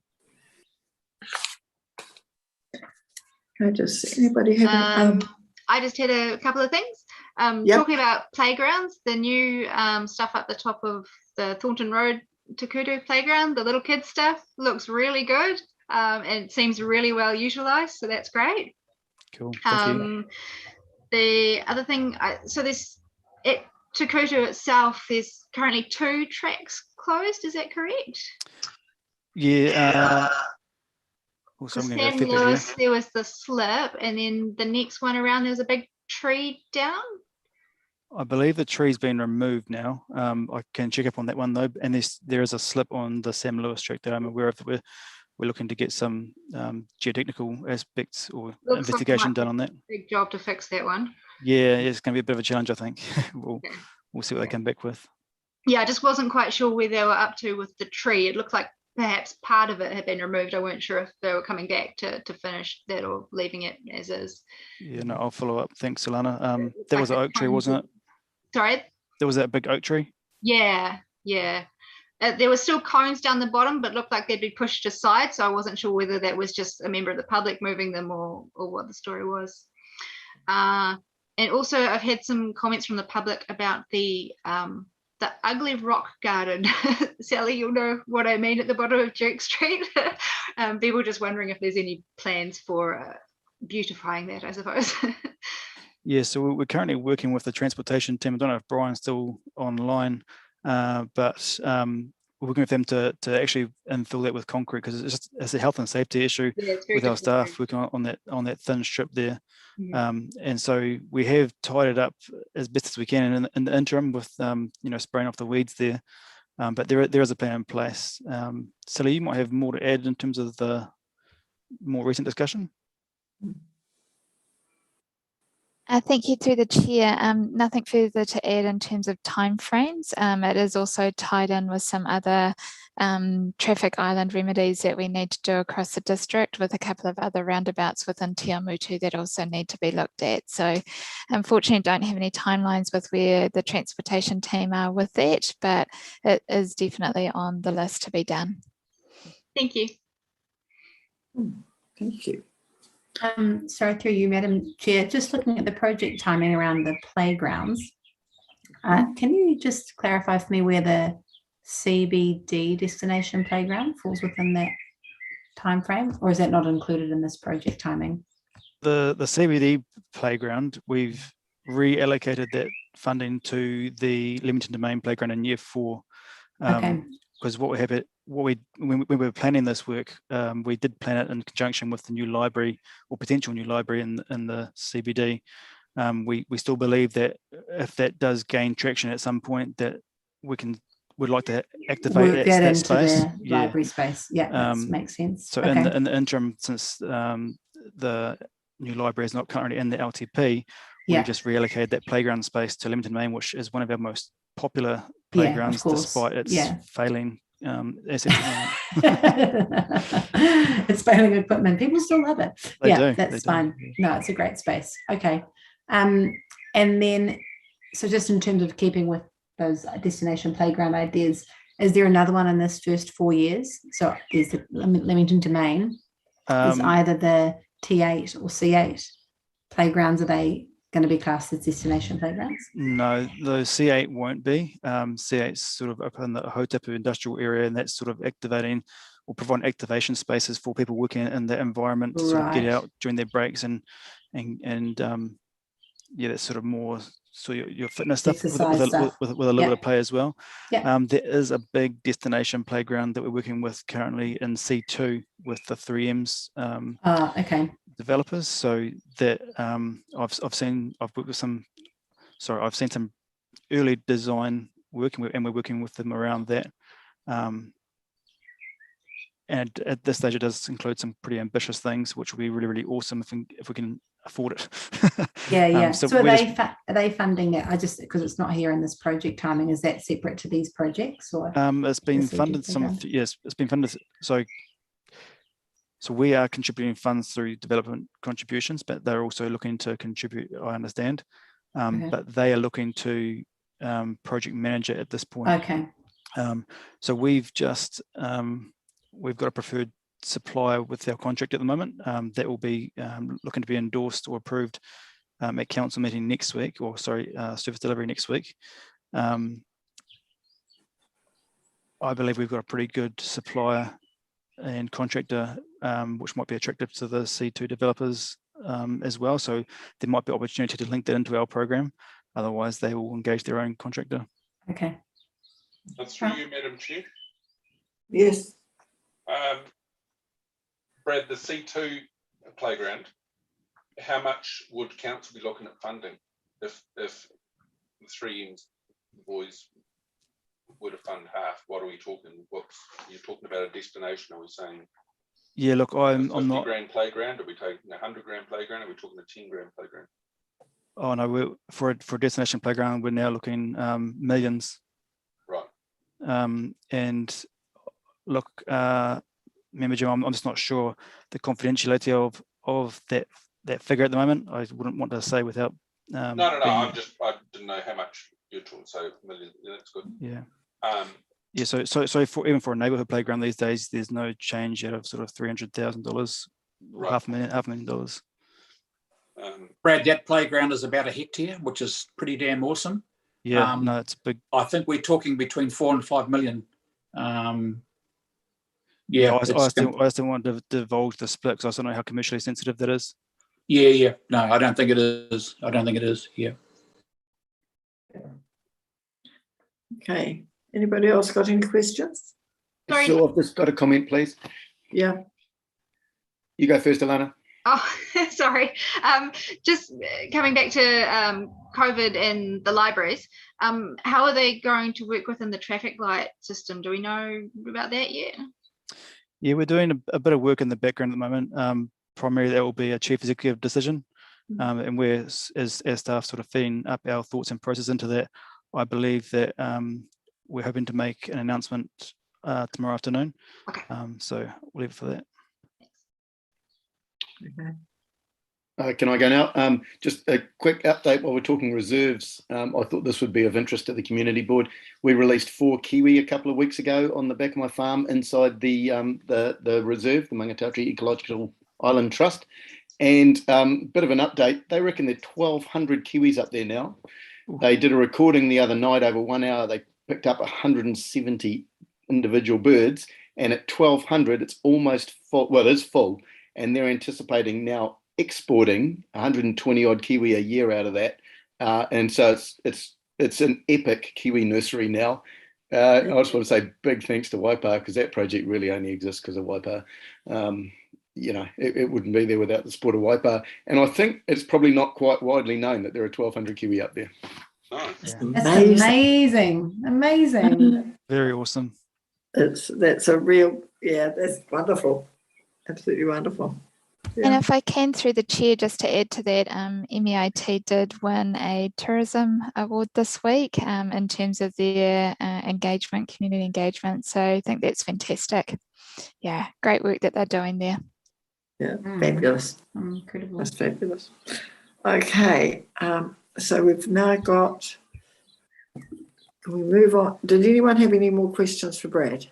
A: Anybody have?
I: I just had a couple of things. Talking about playgrounds, the new stuff up the top of the Thornton Road Takutu playground, the little kids stuff looks really good, and it seems really well utilized, so that's great.
O: Cool. Thank you.
I: The other thing, so this Takutu itself, there's currently 2 tracks closed, is that correct?
O: Yeah.
I: Sam Lewis, there was the slip, and then the next one around there's a big tree down.
O: I believe the tree's been removed now. I can check up on that one though, and there is a slip on the Sam Lewis track that I'm aware of. That we're looking to get some geotechnical aspects or investigation done on that.
I: Big job to fix that one.
O: Yeah, it's going to be a bit of a challenge, I think. We'll see what they come back with.
I: Yeah, I just wasn't quite sure where they were up to with the tree. It looked like perhaps part of it had been removed. I weren't sure if they were coming back to finish that or leaving it as is.
O: Yeah, no, I'll follow up. Thanks, Solana. That was an oak tree, wasn't it?
I: Sorry?
O: There was that big oak tree?
I: Yeah. There were still cones down the bottom, but looked like they'd be pushed aside. So I wasn't sure whether that was just a member of the public moving them or what the story was. And also I've had some comments from the public about the ugly rock garden. Sally, you'll know what I mean, at the bottom of Duke Street. People just wondering if there's any plans for beautifying that, I suppose.
O: Yeah, so we're currently working with the transportation team. I don't know if Brian's still online, but we're working with them to actually infill that with concrete, because it's a health and safety issue with our staff working on that thin strip there. And so we have tied it up as best as we can in the interim with spraying off the weeds there. But there is a plan in place. Sally, you might have more to add in terms of the more recent discussion.
L: Thank you through the chair. Nothing further to add in terms of timeframes. It is also tied in with some other traffic island remedies that we need to do across the district, with a couple of other roundabouts within Te Awamutu that also need to be looked at. So unfortunately don't have any timelines with where the transportation team are with that, but it is definitely on the list to be done.
I: Thank you.
A: Thank you.
F: Sorry, through you, Madam Chair, just looking at the project timing around the playgrounds, can you just clarify for me where the CBD destination playground falls within that time frame, or is that not included in this project timing?
O: The CBD playground, we've reallocated that funding to the Leamington Domain playground in year 4.
F: Okay.
O: Because when we were planning this work, we did plan it in conjunction with the new library or potential new library in the CBD. We still believe that if that does gain traction at some point, that we'd like to activate that space.
F: The library space. Yeah, that makes sense.
O: So in the interim, since the new library is not currently in the LTP, we just reallocated that playground space to Leamington Domain, which is one of our most popular playgrounds, despite its failing assets.
F: It's failing equipment. People still love it. That's fine. No, it's a great space. Okay. And then, so just in terms of keeping with those destination playground ideas, is there another one in this first 4 years? So there's the Leamington Domain. Is either the T8 or C8 playgrounds, are they going to be classed as destination playgrounds?
O: No, the C8 won't be. C8's sort of up in the Hotapu industrial area, and that's sort of activating or providing activation spaces for people working in the environment to sort of get out during their breaks and that's sort of more so your fitness stuff with
F: Exercise
O: a
F: stuff.
O: with a little
F: Yeah.
O: bit of play as well.
F: Yeah.
O: There is a big destination playground that we're working with currently in C2 with the 3Ms
F: Okay.
O: developers. So that I've worked with some. Sorry, I've seen some early design working with, and we're working with them around that. And at this stage, it does include some pretty ambitious things, which will be really, really awesome if we can afford it.
F: Yeah. So are
O: we're
F: they funding it? I just, because it's not here in this project timing, is that separate to these projects, or?
O: It's been
F: Yes, we
O: funded.
F: did
O: Yes, it's been funded. So we are contributing funds through development contributions, but they're also looking to contribute, I understand.
F: Okay.
O: But they are looking to project manager at this point.
F: Okay.
O: So we've just we've got a preferred supplier with our contract at the moment that will be looking to be endorsed or approved at council meeting next week, or sorry, service delivery next week. I believe we've got a pretty good supplier and contractor, which might be attractive to the C2 developers as well. So there might be opportunity to link that into our program. Otherwise, they will engage their own contractor.
F: Okay.
D: That's for you, Madam Chair.
A: Yes.
D: Brad, the C2 playground, how much would council be looking at funding if the 3Ms boys were to fund half? What are we talking? What's you're talking about a destination? Are we saying?
O: Yeah, look, I'm not.
D: 50 grand playground. Are we taking a 100 grand playground? Are we talking a 10 grand playground?
O: Oh no, for destination playground, we're now looking millions.
D: Right.
O: And look, remember, Jim, I'm just not sure the confidentiality of that figure at the moment. I wouldn't want to say without.
D: No. I didn't know how much you're talking. So millions. Yeah, that's good.
O: Yeah.
D: Yeah.
O: So for even for a neighborhood playground these days, there's no change out of sort of $300,000,
D: Right.
O: $500,000.
C: Brad, that playground is about a hectare, which is pretty damn awesome.
O: Yeah, no, it's big.
C: I think we're talking between 4 and 5 million.
O: Yeah, I still want to divulge the split because I don't know how commercially sensitive that is.
C: Yeah. No, I don't think it is. Yeah.
A: Okay. Anybody else got any questions?
I: Sorry.
G: So I've just got a comment, please.
A: Yeah.
G: You go first, Alana.
I: Oh, sorry. Just coming back to COVID and the libraries, how are they going to work within the traffic light system? Do we know about that yet?
O: Yeah, we're doing a bit of work in the background at the moment. Primarily, that will be a chief executive decision, and we're as staff sort of feeding up our thoughts and process into that. I believe that we're hoping to make an announcement tomorrow afternoon.
I: Okay.
O: So we'll leave it for that.
A: Okay.
G: Can I go now? Just a quick update while we're talking reserves. I thought this would be of interest to the community board. We released 4 kiwi a couple of weeks ago on the back of my farm inside the reserve, the Mangatautari Ecological Island Trust. And bit of an update, they reckon there are 1,200 kiwis up there now. They did a recording the other night over 1 hour. They picked up 170 individual birds, and at 1,200, it's almost full. Well, it is full, and they're anticipating now exporting 120 odd kiwi a year out of that, and so it's an epic kiwi nursery now. I just want to say big thanks to Waipa, because that project really only exists because of Waipa. You know, it wouldn't be there without the support of Waipa, and I think it's probably not quite widely known that there are 1,200 kiwi up there.
A: That's
F: amazing.
O: Very awesome.
A: That's a real, yeah, that's wonderful. Absolutely wonderful. Yeah.
L: And if I can, through the chair, just to add to that, MEIT did win a tourism award this week in terms of their engagement, community engagement. So I think that's fantastic. Yeah, great work that they're doing there.
A: Yeah, fabulous.
F: Incredible.
A: That's fabulous. Okay, so we've now got, can we move on? Did anyone have any more questions for Brad?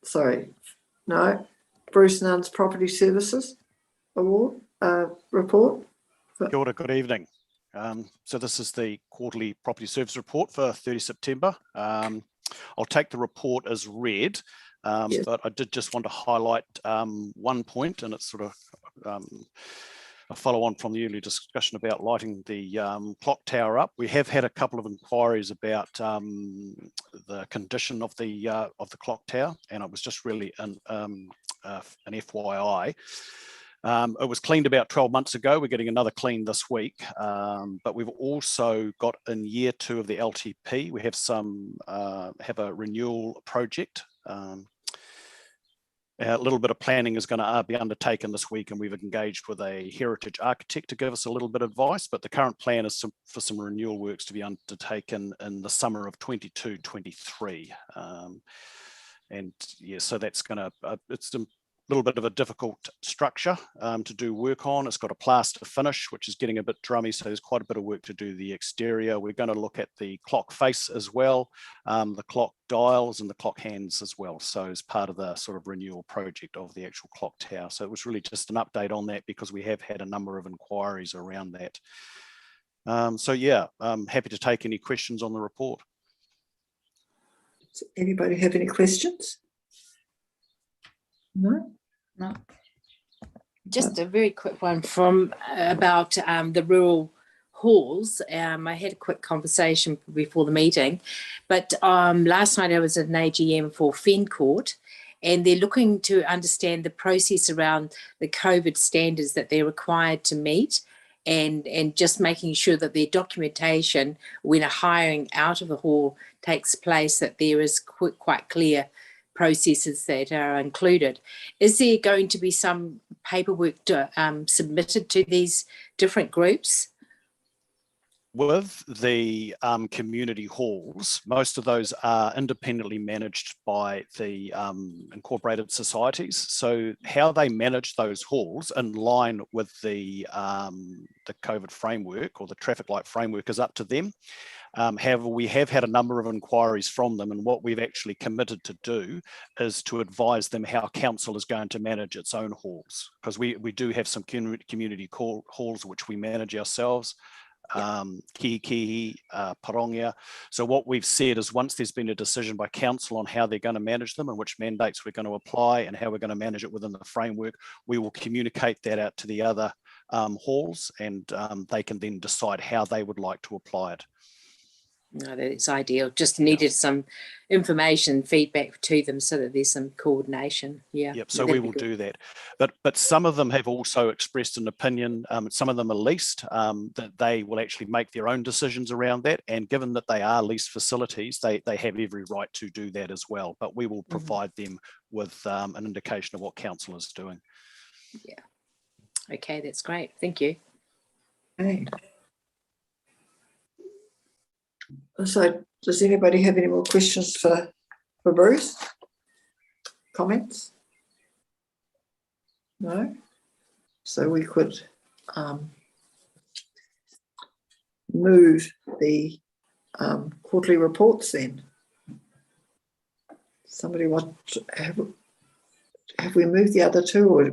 A: Sorry, no? Bruce Nunn's Property Services Award report.
H: Kia ora, good evening. So this is the quarterly property service report for 30 September. I'll take the report as read,
A: Yes.
H: but I did just want to highlight one point, and it's sort of a follow on from the earlier discussion about lighting the clock tower up. We have had a couple of inquiries about the condition of the clock tower, and it was just really an FYI. It was cleaned about 12 months ago. We're getting another clean this week, but we've also got in year 2 of the LTP, we have have a renewal project. A little bit of planning is going to be undertaken this week, and we've engaged with a heritage architect to give us a little bit of advice, but the current plan is for some renewal works to be undertaken in the summer of 22-23. And yeah, so that's going to, it's a little bit of a difficult structure to do work on. It's got a plaster finish, which is getting a bit drummy, so there's quite a bit of work to do the exterior. We're going to look at the clock face as well, the clock dials and the clock hands as well. So as part of the sort of renewal project of the actual clock tower. So it was really just an update on that because we have had a number of inquiries around that. So yeah, I'm happy to take any questions on the report.
A: Does anybody have any questions? No?
B: No. Just a very quick one from about the rural halls. I had a quick conversation before the meeting, but last night I was at an AGM for FinCourt, and they're looking to understand the process around the COVID standards that they're required to meet, and just making sure that their documentation when a hiring out of a hall takes place, that there is quite clear processes that are included. Is there going to be some paperwork submitted to these different groups?
H: With the community halls, most of those are independently managed by the incorporated societies. So how they manage those halls in line with the COVID framework or the traffic light framework is up to them. However, we have had a number of inquiries from them, and what we've actually committed to do is to advise them how council is going to manage its own halls, because we do have some community halls which we manage ourselves. Kihi, Parongia. So what we've said is once there's been a decision by council on how they're going to manage them and which mandates we're going to apply and how we're going to manage it within the framework, we will communicate that out to the other halls, and they can then decide how they would like to apply it.
B: No, that's ideal. Just needed some information, feedback to them so that there's some coordination. Yeah.
H: Yep. So we will do that. But some of them have also expressed an opinion. Some of them are leased, that they will actually make their own decisions around that. And given that they are leased facilities, they have every right to do that as well. But we will provide them with an indication of what council is doing.
B: Yeah. Okay, that's great. Thank you.
A: Okay. So does anybody have any more questions for Bruce? Comments? No? So we could move the quarterly reports then. Somebody want to have we moved the other two or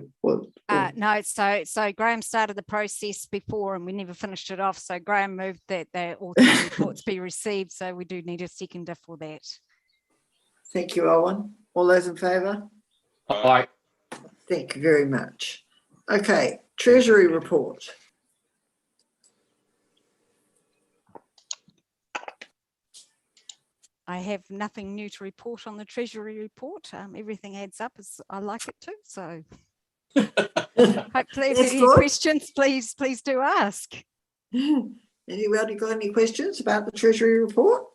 J: no, so Graham started the process before and we never finished it off. So Graham moved that all three reports be received. So we do need a seconder for that.
A: Thank you, Owen. All those in favour?
C: Aye.
A: Thank you very much. Okay, Treasury Report.
J: I have nothing new to report on the Treasury Report. Everything adds up as I like it to. So hopefully if there's any questions, please do ask.
A: Anybody got any questions about the Treasury Report?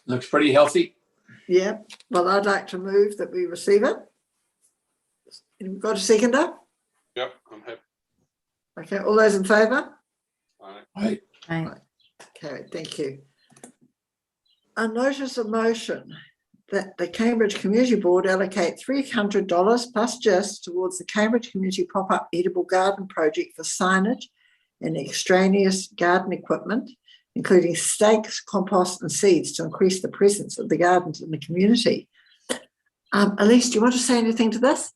C: Looks pretty healthy.
A: Yeah, well, I'd like to move that we receive it. We've got a seconder?
D: Yep, I'm happy.
A: Okay, all those in favour?
D: Aye.
A: Aye. Okay, thank you. A notice of motion that the Cambridge Community Board allocate $300 plus GIST towards the Cambridge Community Pop-Up Edible Garden Project for signage and extraneous garden equipment, including stakes, compost and seeds to increase the presence of the gardens in the community. Elise, do you want to say anything to this?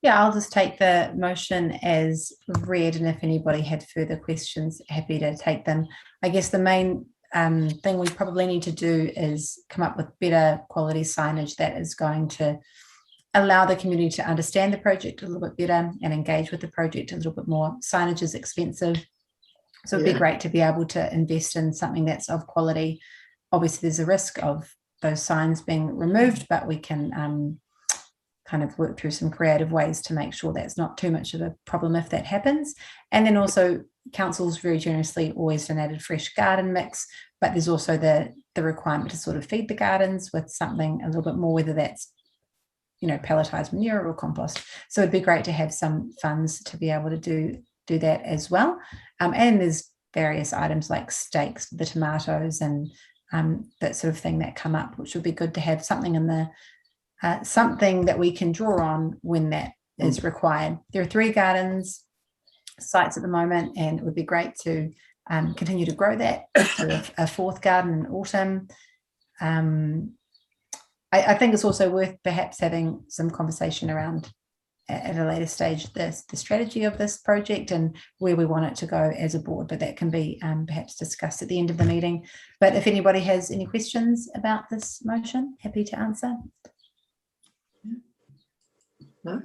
F: Yeah, I'll just take the motion as read, and if anybody had further questions, happy to take them. I guess the main thing we probably need to do is come up with better quality signage that is going to allow the community to understand the project a little bit better and engage with the project a little bit more. Signage is expensive, so it'd be great to be able to invest in something that's of quality. Obviously, there's a risk of those signs being removed, but we can kind of work through some creative ways to make sure that's not too much of a problem if that happens. And then also, council's very generously always donated fresh garden mix, but there's also the requirement to sort of feed the gardens with something a little bit more, whether that's, you know, pelletized manure or compost. So it'd be great to have some funds to be able to do that as well. And there's various items like stakes for the tomatoes and that sort of thing that come up, which would be good to have something in the something that we can draw on when that is required. There are 3 gardens sites at the moment, and it would be great to continue to grow that to a 4th garden in autumn. I think it's also worth perhaps having some conversation around at a later stage the strategy of this project and where we want it to go as a board, but that can be perhaps discussed at the end of the meeting. But if anybody has any questions about this motion, happy to answer.
A: No?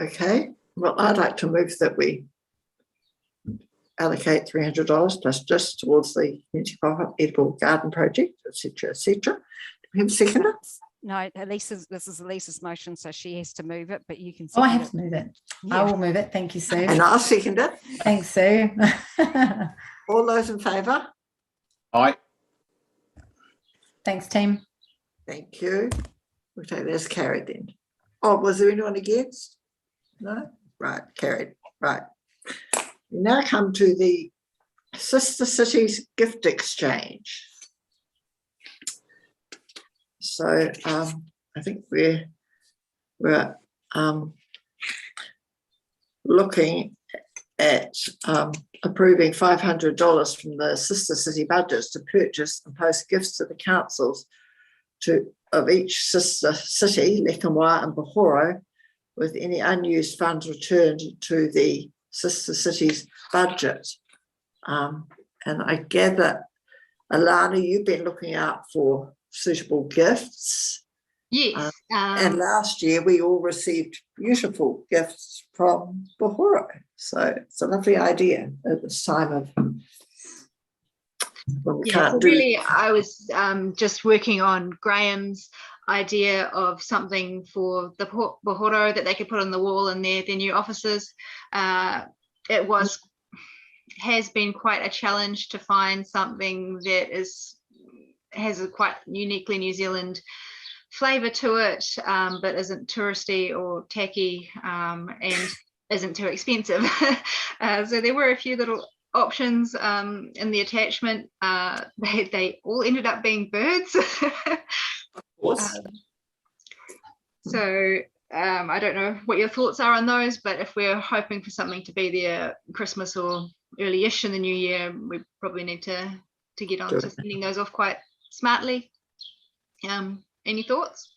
A: Okay, well, I'd like to move that we allocate $300 plus just towards the community pop-up edible garden project, etc., etc. Do we have a seconder?
J: No, this is Lisa's motion, so she has to move it, but you can.
F: Oh, I have to move it.
J: Yeah.
F: I will move it. Thank you, Sue.
A: And I'll second it.
F: Thanks, Sue.
A: All those in favour?
C: Aye.
F: Thanks, team.
A: Thank you. We'll take that as carried then. Oh, was there anyone against? No? Right, carried. Right. We now come to the Sister Cities gift exchange. So I think we're looking at approving $500 from the Sister City budgets to purchase and post gifts to the councils of each sister city, Lekanwa and Pohoro, with any unused funds returned to the Sister Cities budget. And I gather, Alana, you've been looking out for suitable gifts.
I: Yes.
A: And last year we all received beautiful gifts from Pohoro. So it's a lovely idea at this time of when we can't do.
I: Really, I was just working on Graham's idea of something for the Pohoro that they could put on the wall in their new offices. It has been quite a challenge to find something that has a quite uniquely New Zealand flavour to it, but isn't touristy or tacky, and isn't too expensive. So there were a few little options in the attachment. They all ended up being birds. So I don't know what your thoughts are on those, but if we're hoping for something to be there Christmas or early-ish in the new year, we probably need to get on to sending those off quite smartly. Any thoughts?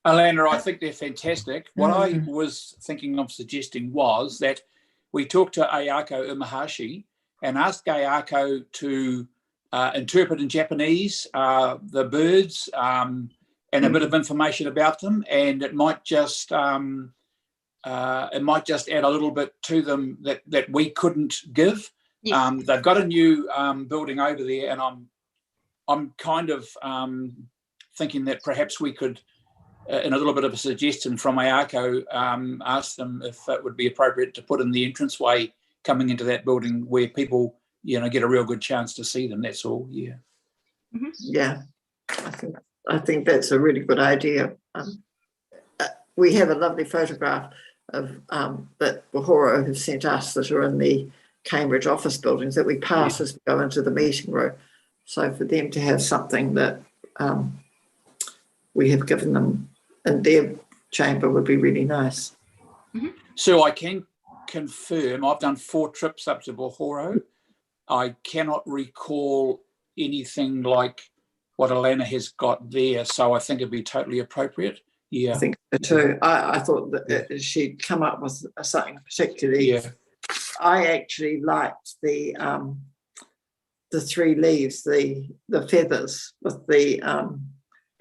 C: Alana, I think they're fantastic. What I was thinking of suggesting was that we talk to Ayako Umahashi and ask Ayako to interpret in Japanese the birds and a bit of information about them, and it might just add a little bit to them that we couldn't give. Yes. They've got a new building over there, and I'm kind of thinking that perhaps we could, in a little bit of a suggestion from Ayako, ask them if it would be appropriate to put in the entranceway coming into that building where people, get a real good chance to see them. That's all. Yeah.
I: Mm-hmm.
A: Yeah, I think that's a really good idea. We have a lovely photograph of that Pohoro have sent us that are in the Cambridge office buildings that we pass as we go into the meeting room. So for them to have something that we have given them in their chamber would be really nice.
I: Mm-hmm.
C: So I can confirm I've done 4 trips up to Pohoro. I cannot recall anything like what Alana has got there, so I think it'd be totally appropriate. Yeah,
A: I think so too. I thought that she'd come up with something particularly. Yeah. I actually liked the 3 leaves, the feathers with the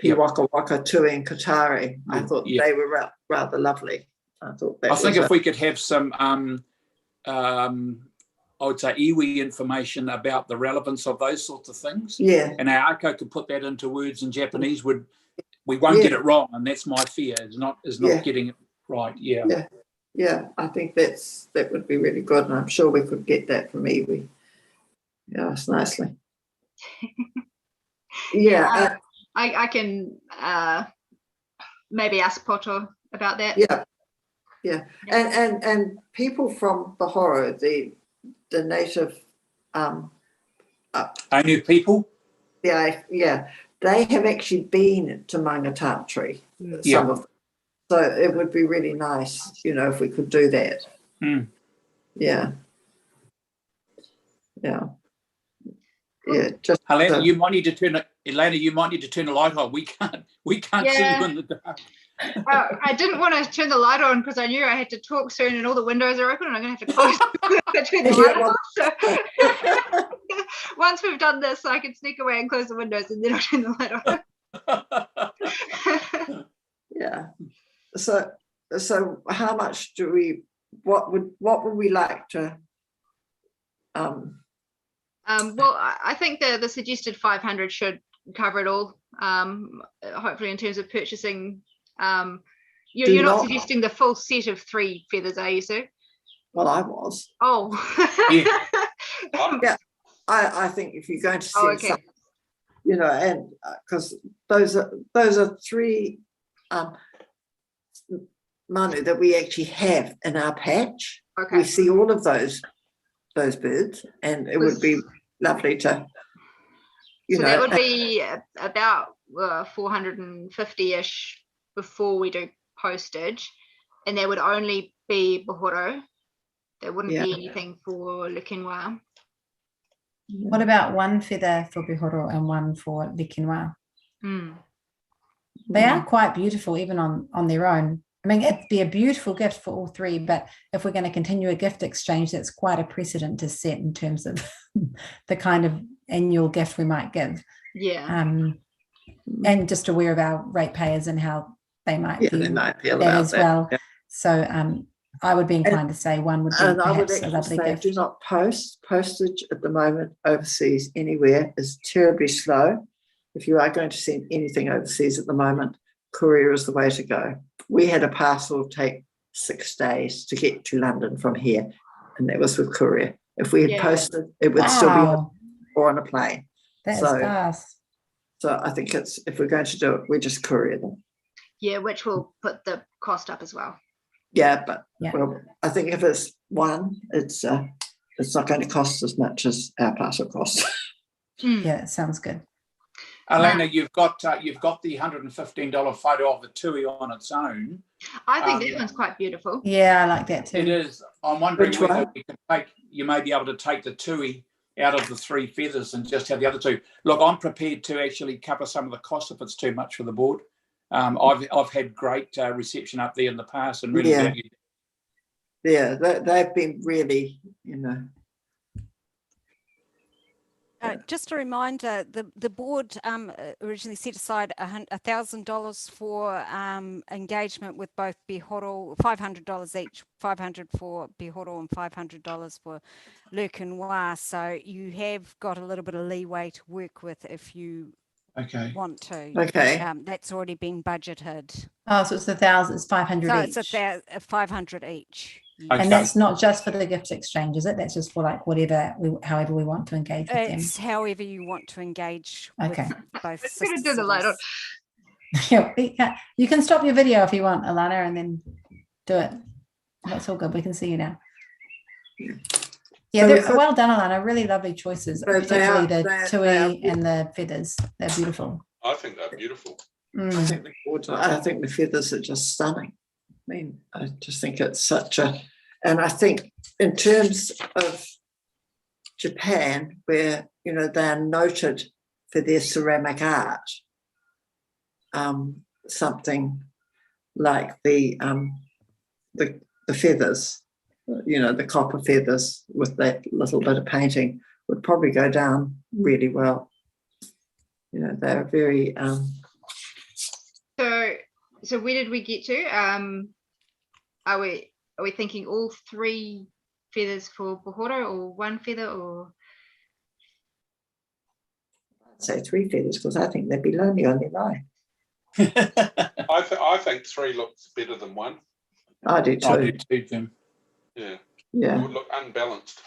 A: Waka Waka, Tui and Katari. I thought they were rather lovely. I thought that
C: I think if we could have some, I would say, iwi information about the relevance of those sorts of things.
A: Yeah.
C: And our ACO could put that into words in Japanese, we won't get it wrong, and that's my fear, is not getting it right. Yeah.
A: Yeah, I think that would be really good, and I'm sure we could get that from iwi. Yeah, it's nicely. Yeah.
I: I can maybe ask Poto about that.
A: Yeah. And people from Pahoro, the native
C: Ainu people?
A: Yeah, they have actually been to Mangatantri, some of them. So it would be really nice, if we could do that. Yeah. Just
C: Helena, you might need to turn the light on. We can't see you in the dark.
I: I didn't want to turn the light on because I knew I had to talk soon and all the windows are open and I'm going to have to close turn the light off. So once we've done this, I can sneak away and close the windows and then I'll turn the light on.
A: Yeah. So how much what would we like to
I: well, I think the suggested 500 should cover it all. Hopefully in terms of purchasing. You're not suggesting the full set of 3 feathers, are you, Sue?
A: Well, I was.
I: Oh.
A: Yeah. I think if you're going to send something, and because those are 3 manu that we actually have in our patch.
I: Okay.
A: We see all of those birds, and it would be lovely to.
I: So that would be about 450-ish before we do postage, and there would only be Bohoro. There wouldn't be anything for Lekinwa.
F: What about 1 feather for Bihoro and 1 for Lekinwa? They are quite beautiful even on their own. I mean, it'd be a beautiful gift for all 3, but if we're going to continue a gift exchange, that's quite a precedent to set in terms of the kind of annual gift we might give.
I: Yeah.
F: And just aware of our ratepayers and how they might feel
A: that
F: as well.
A: Yeah.
F: So I would be inclined to say 1 would be perhaps a lovely gift.
A: Do not postage at the moment overseas anywhere is terribly slow. If you are going to send anything overseas at the moment, courier is the way to go. We had a parcel take 6 days to get to London from here, and that was with courier. If we had posted, it would still be on a plane.
F: That's fast.
A: So I think if we're going to do it, we just courier them.
I: Yeah, which will put the cost up as well.
A: Yeah, but well, I think if it's 1, it's not going to cost as much as our parcel costs.
F: Yeah, it sounds good.
C: Elena, you've got the $115 photo of the tui on its own.
I: I think that one's quite beautiful.
F: Yeah, I like that too.
C: It is. I'm wondering whether we can you may be able to take the tui out of the 3 feathers and just have the other 2. Look, I'm prepared to actually cover some of the cost if it's too much for the board. I've had great reception up there in the past and really valued.
A: Yeah, they've been really,
J: Just a reminder, the board originally set aside $1,000 for engagement with both Bihoro, $500 each, $500 for Bihoro and $500 for Lekinwa. So you have got a little bit of leeway to work with if you want to.
A: Okay.
J: That's already been budgeted.
F: Oh, so it's 1,000, it's 500
J: so
F: each.
J: It's 500 each.
C: Okay.
F: And that's not just for the gift exchange, is it? That's just for like however we want to engage with
J: It's
F: them.
J: however you want to engage
F: Okay.
J: with both
I: I'm going to do the light on.
F: Yeah, you can stop your video if you want, Alana, and then do it. That's all good. We can see you now. Yeah, well done, Alana. Really lovely choices, particularly the tui and the feathers. They're beautiful.
D: I think they're beautiful.
A: I think the feathers are just stunning. I mean, I just think it's such a, and I think in terms of Japan, where they're noted for their ceramic art, something like the feathers, the copper feathers with that little bit of painting would probably go down really well. They're very
I: So where did we get to? Are we thinking all 3 feathers for Pohoro, or 1 feather, or?
A: I'd say 3 feathers, because I think they'd be lonely on their line.
D: I think 3 looks better than 1.
A: I do too.
C: I do too, Jim.
D: Yeah.
A: Yeah.
D: It would look unbalanced.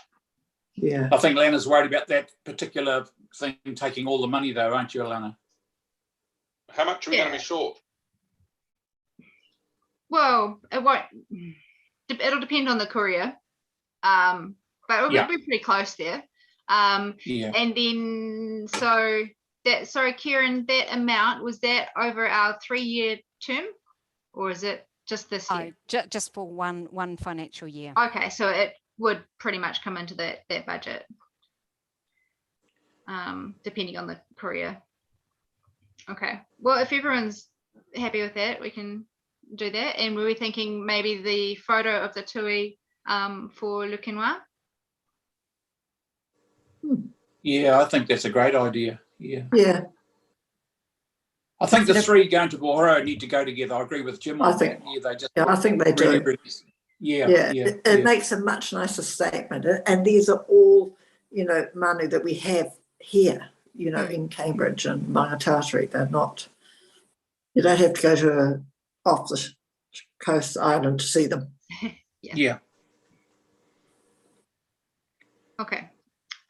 A: Yeah.
C: I think Lana's worried about that particular thing taking all the money, though, aren't you, Lana?
D: How much are we going to be short?
I: Well, it won't. It'll depend on the courier, but we'll be pretty close there.
C: Yeah.
I: And then sorry, Kieran, that amount, was that over our 3-year term, or is it just this year?
J: Just for one financial year.
I: Okay, so it would pretty much come into that budget, depending on the courier. Okay, well, if everyone's happy with that, we can do that. And we were thinking maybe the photo of the tui for Le Quinois.
C: Yeah, I think that's a great idea. Yeah.
A: Yeah.
C: I think the 3 going to Pohoro need to go together. I agree with Jim on that. Yeah, they just.
A: Yeah, I think they do.
C: Really, yeah.
A: It makes a much nicer statement, and these are all, manu that we have here, in Cambridge and Mangatātari. They're not. You don't have to go to a off the coast island to see them.
C: Yeah.
I: Okay.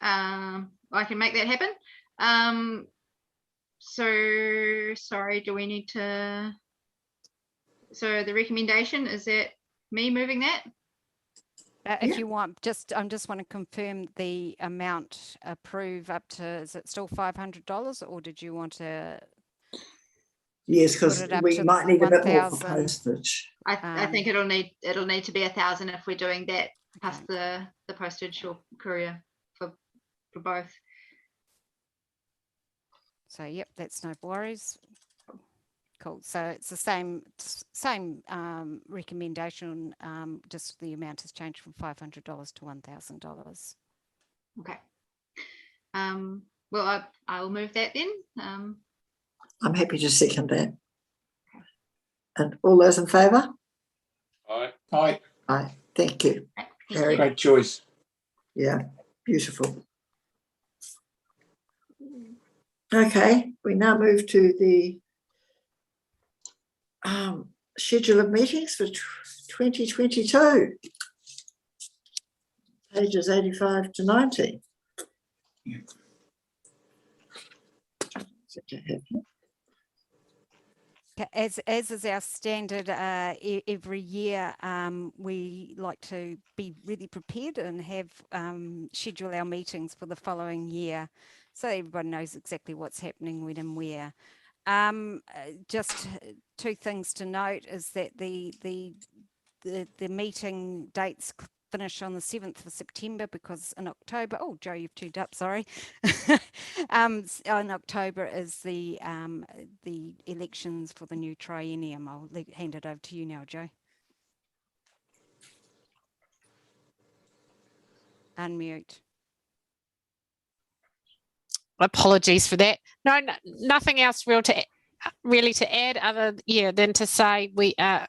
I: I can make that happen. So sorry, do we need to? So the recommendation, is that me moving that?
J: If you want, I just want to confirm the amount approved up to, is it still $500, or did you want to?
A: Yes, because we might need a bit more for postage.
I: I think it'll need to be 1,000 if we're doing that, plus the postage or courier for both.
J: So yep, that's no worries. Cool. So it's the same recommendation. Just the amount has changed from $500 to $1,000.
I: Okay. Well, I'll move that then.
A: I'm happy to second that. And all those in favour?
D: Aye.
C: Aye.
A: Aye. Thank you.
C: Very great choice.
A: Yeah, beautiful. Okay, we now move to the schedule of meetings for 2022. Pages 85 to 90.
C: Yeah.
J: As is our standard every year, we like to be really prepared and have schedule our meetings for the following year, so everybody knows exactly what's happening when and where. Just 2 things to note is that the meeting dates finish on the 7th of September, because in October, oh Joe, you've tuned up, sorry. In October is the elections for the new triennium. I'll hand it over to you now, Joe. Unmute.
K: Apologies for that. No, nothing else really to add other than to say we are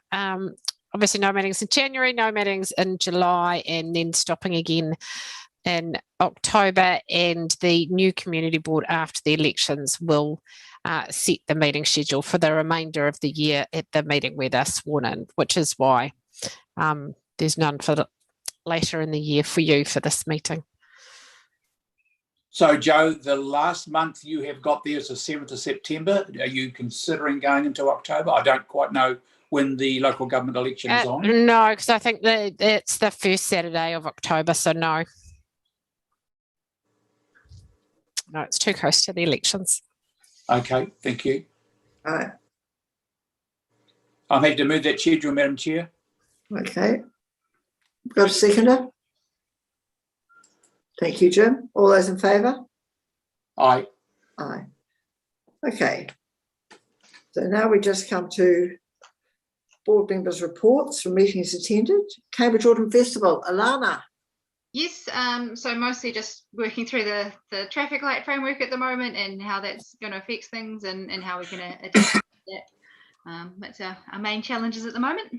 K: obviously no meetings in January, no meetings in July, and then stopping again in October. And the new community board after the elections will set the meeting schedule for the remainder of the year at the meeting where they're sworn in, which is why there's none for later in the year for you for this meeting.
C: So, Joe, the last month you have got there is the 7th of September. Are you considering going into October? I don't quite know when the local government election is on.
K: No, because I think that it's the first Saturday of October, so no. No, it's too close to the elections.
C: Okay, thank you.
A: All right.
C: I'm happy to move that schedule, Madam Chair.
A: Okay. Got a seconder? Thank you, Jim. All those in favour?
C: Aye.
A: Aye. Okay. So now we just come to board members' reports from meetings attended. Cambridge Autumn Festival. Alana.
I: Yes, so mostly just working through the traffic light framework at the moment and how that's going to affect things and how we're going to adapt to That's our main challenges at the moment.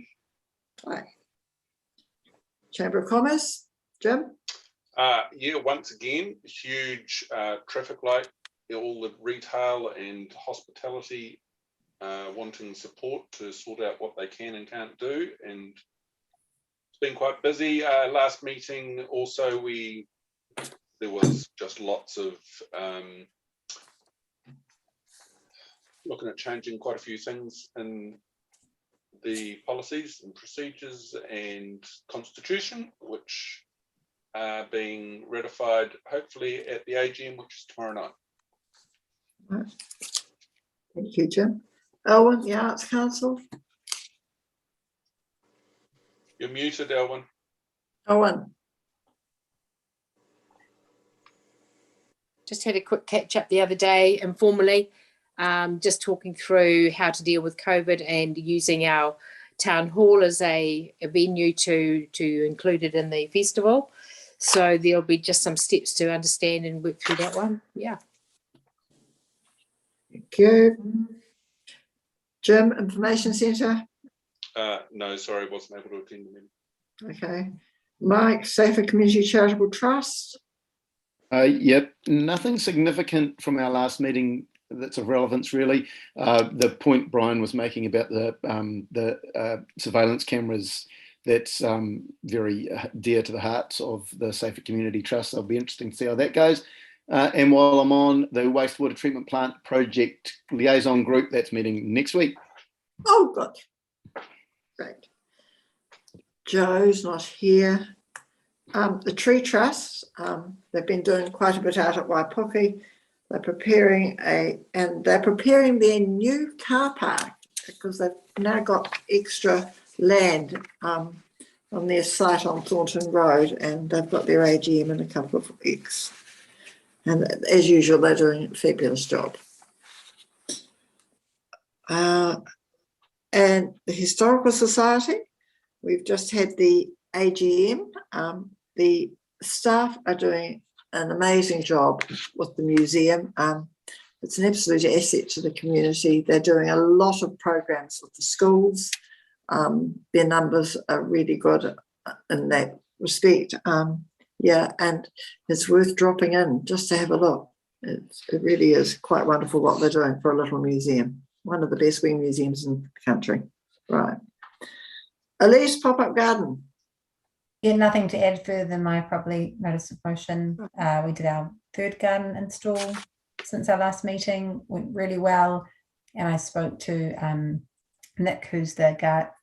A: Right. Chamber of Commerce, Jim?
D: Yeah, once again, huge traffic light, all the retail and hospitality wanting support to sort out what they can and can't do, and it's been quite busy. Last meeting also there was just lots of looking at changing quite a few things in the policies and procedures and constitution, which are being ratified hopefully at the AGM, which is tomorrow night.
A: Right. Thank you, Jim. Elwyn, the Arts Council.
D: You're muted, Elwyn.
A: Elwyn.
B: Just had a quick catch up the other day informally, just talking through how to deal with COVID and using our town hall as a venue to include it in the festival. So there'll be just some steps to understand and work through that one. Yeah.
A: Thank you. Jim, Information Centre.
D: No, sorry, wasn't able to attend the meeting.
A: Okay. Mike, Safer Community Charitable Trust.
G: Yep, nothing significant from our last meeting that's of relevance, really. The point Brian was making about the surveillance cameras, that's very dear to the hearts of the Safer Community Trust. So it'll be interesting to see how that goes. And while I'm on the wastewater treatment plant project liaison group, that's meeting next week.
A: Oh, good. Great. Joe's not here. The Tree Trust, they've been doing quite a bit out at Waipuki. They're preparing their new car park because they've now got extra land on their site on Thornton Road, and they've got their AGM in a couple of weeks. And as usual, they're doing a fabulous job. And the Historical Society, we've just had the AGM. The staff are doing an amazing job with the museum. It's an absolute asset to the community. They're doing a lot of programs with the schools. Their numbers are really good in that respect. Yeah, and it's worth dropping in just to have a look. It really is quite wonderful what they're doing for a little museum. One of the best wing museums in the country. Right. Elise, Pop-Up Garden.
F: Yeah, nothing to add further than my probably notice of motion. We did our third garden install since our last meeting, went really well. And I spoke to Nick, who's the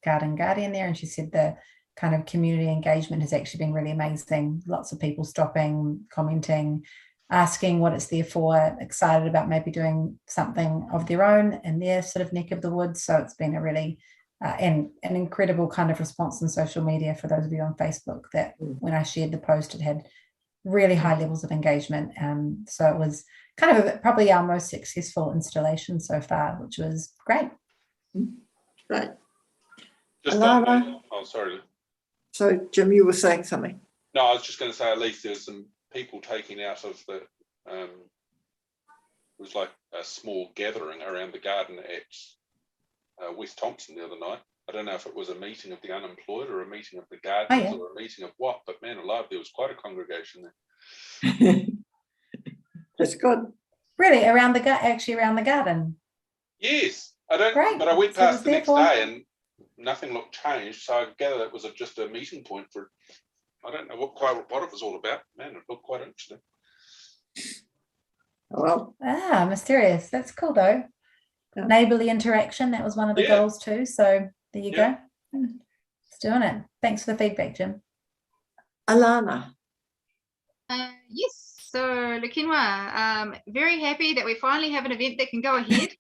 F: garden guardian there, and she said the kind of community engagement has actually been really amazing. Lots of people stopping, commenting, asking what it's there for, excited about maybe doing something of their own in their sort of neck of the woods. So it's been a really and an incredible kind of response on social media for those of you on Facebook, that when I shared the post, it had really high levels of engagement. So it was kind of probably our most successful installation so far, which was great.
A: Great.
D: Oh, sorry.
A: So, Jim, you were saying something.
D: No, I was just going to say, at least there's some people taking out of the, it was like a small gathering around the garden at West Thompson the other night. I don't know if it was a meeting of the unemployed or a meeting of the gardeners or a meeting of what, but man alive, there was quite a congregation there.
A: That's good.
F: Really, around the garden?
D: Yes, I don't. Great. But I went past the next day and nothing looked changed. So I gather it was just a meeting point for. I don't know what it was all about. Man, it looked quite interesting.
A: Well,
F: mysterious. That's cool though. Yeah. Neighbourly interaction, that was one of the goals too. So there you go. It's doing it. Thanks for the feedback, Jim.
A: Alana.
I: Yes, so Lukinwa, very happy that we finally have an event that can go ahead.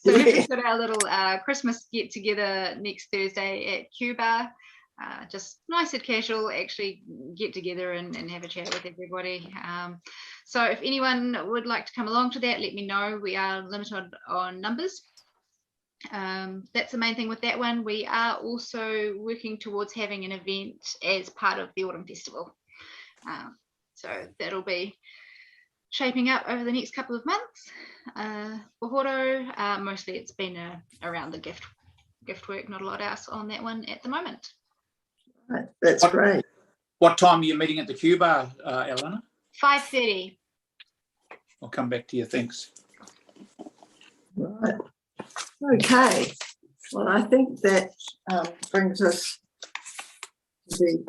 I: So we've got our little Christmas get together next Thursday at Cuba. Just nice and casual, actually get together and have a chat with everybody. So if anyone would like to come along to that, let me know. We are limited on numbers. That's the main thing with that one. We are also working towards having an event as part of the Autumn Festival. So that'll be shaping up over the next couple of months. For Horo, mostly it's been around the gift work, not a lot else on that one at the moment.
A: Right, that's great.
C: What time are you meeting at the Cuba, Elena?
I: 5:30.
C: I'll come back to you. Thanks.
A: Right. Okay. Well, I think that brings us to the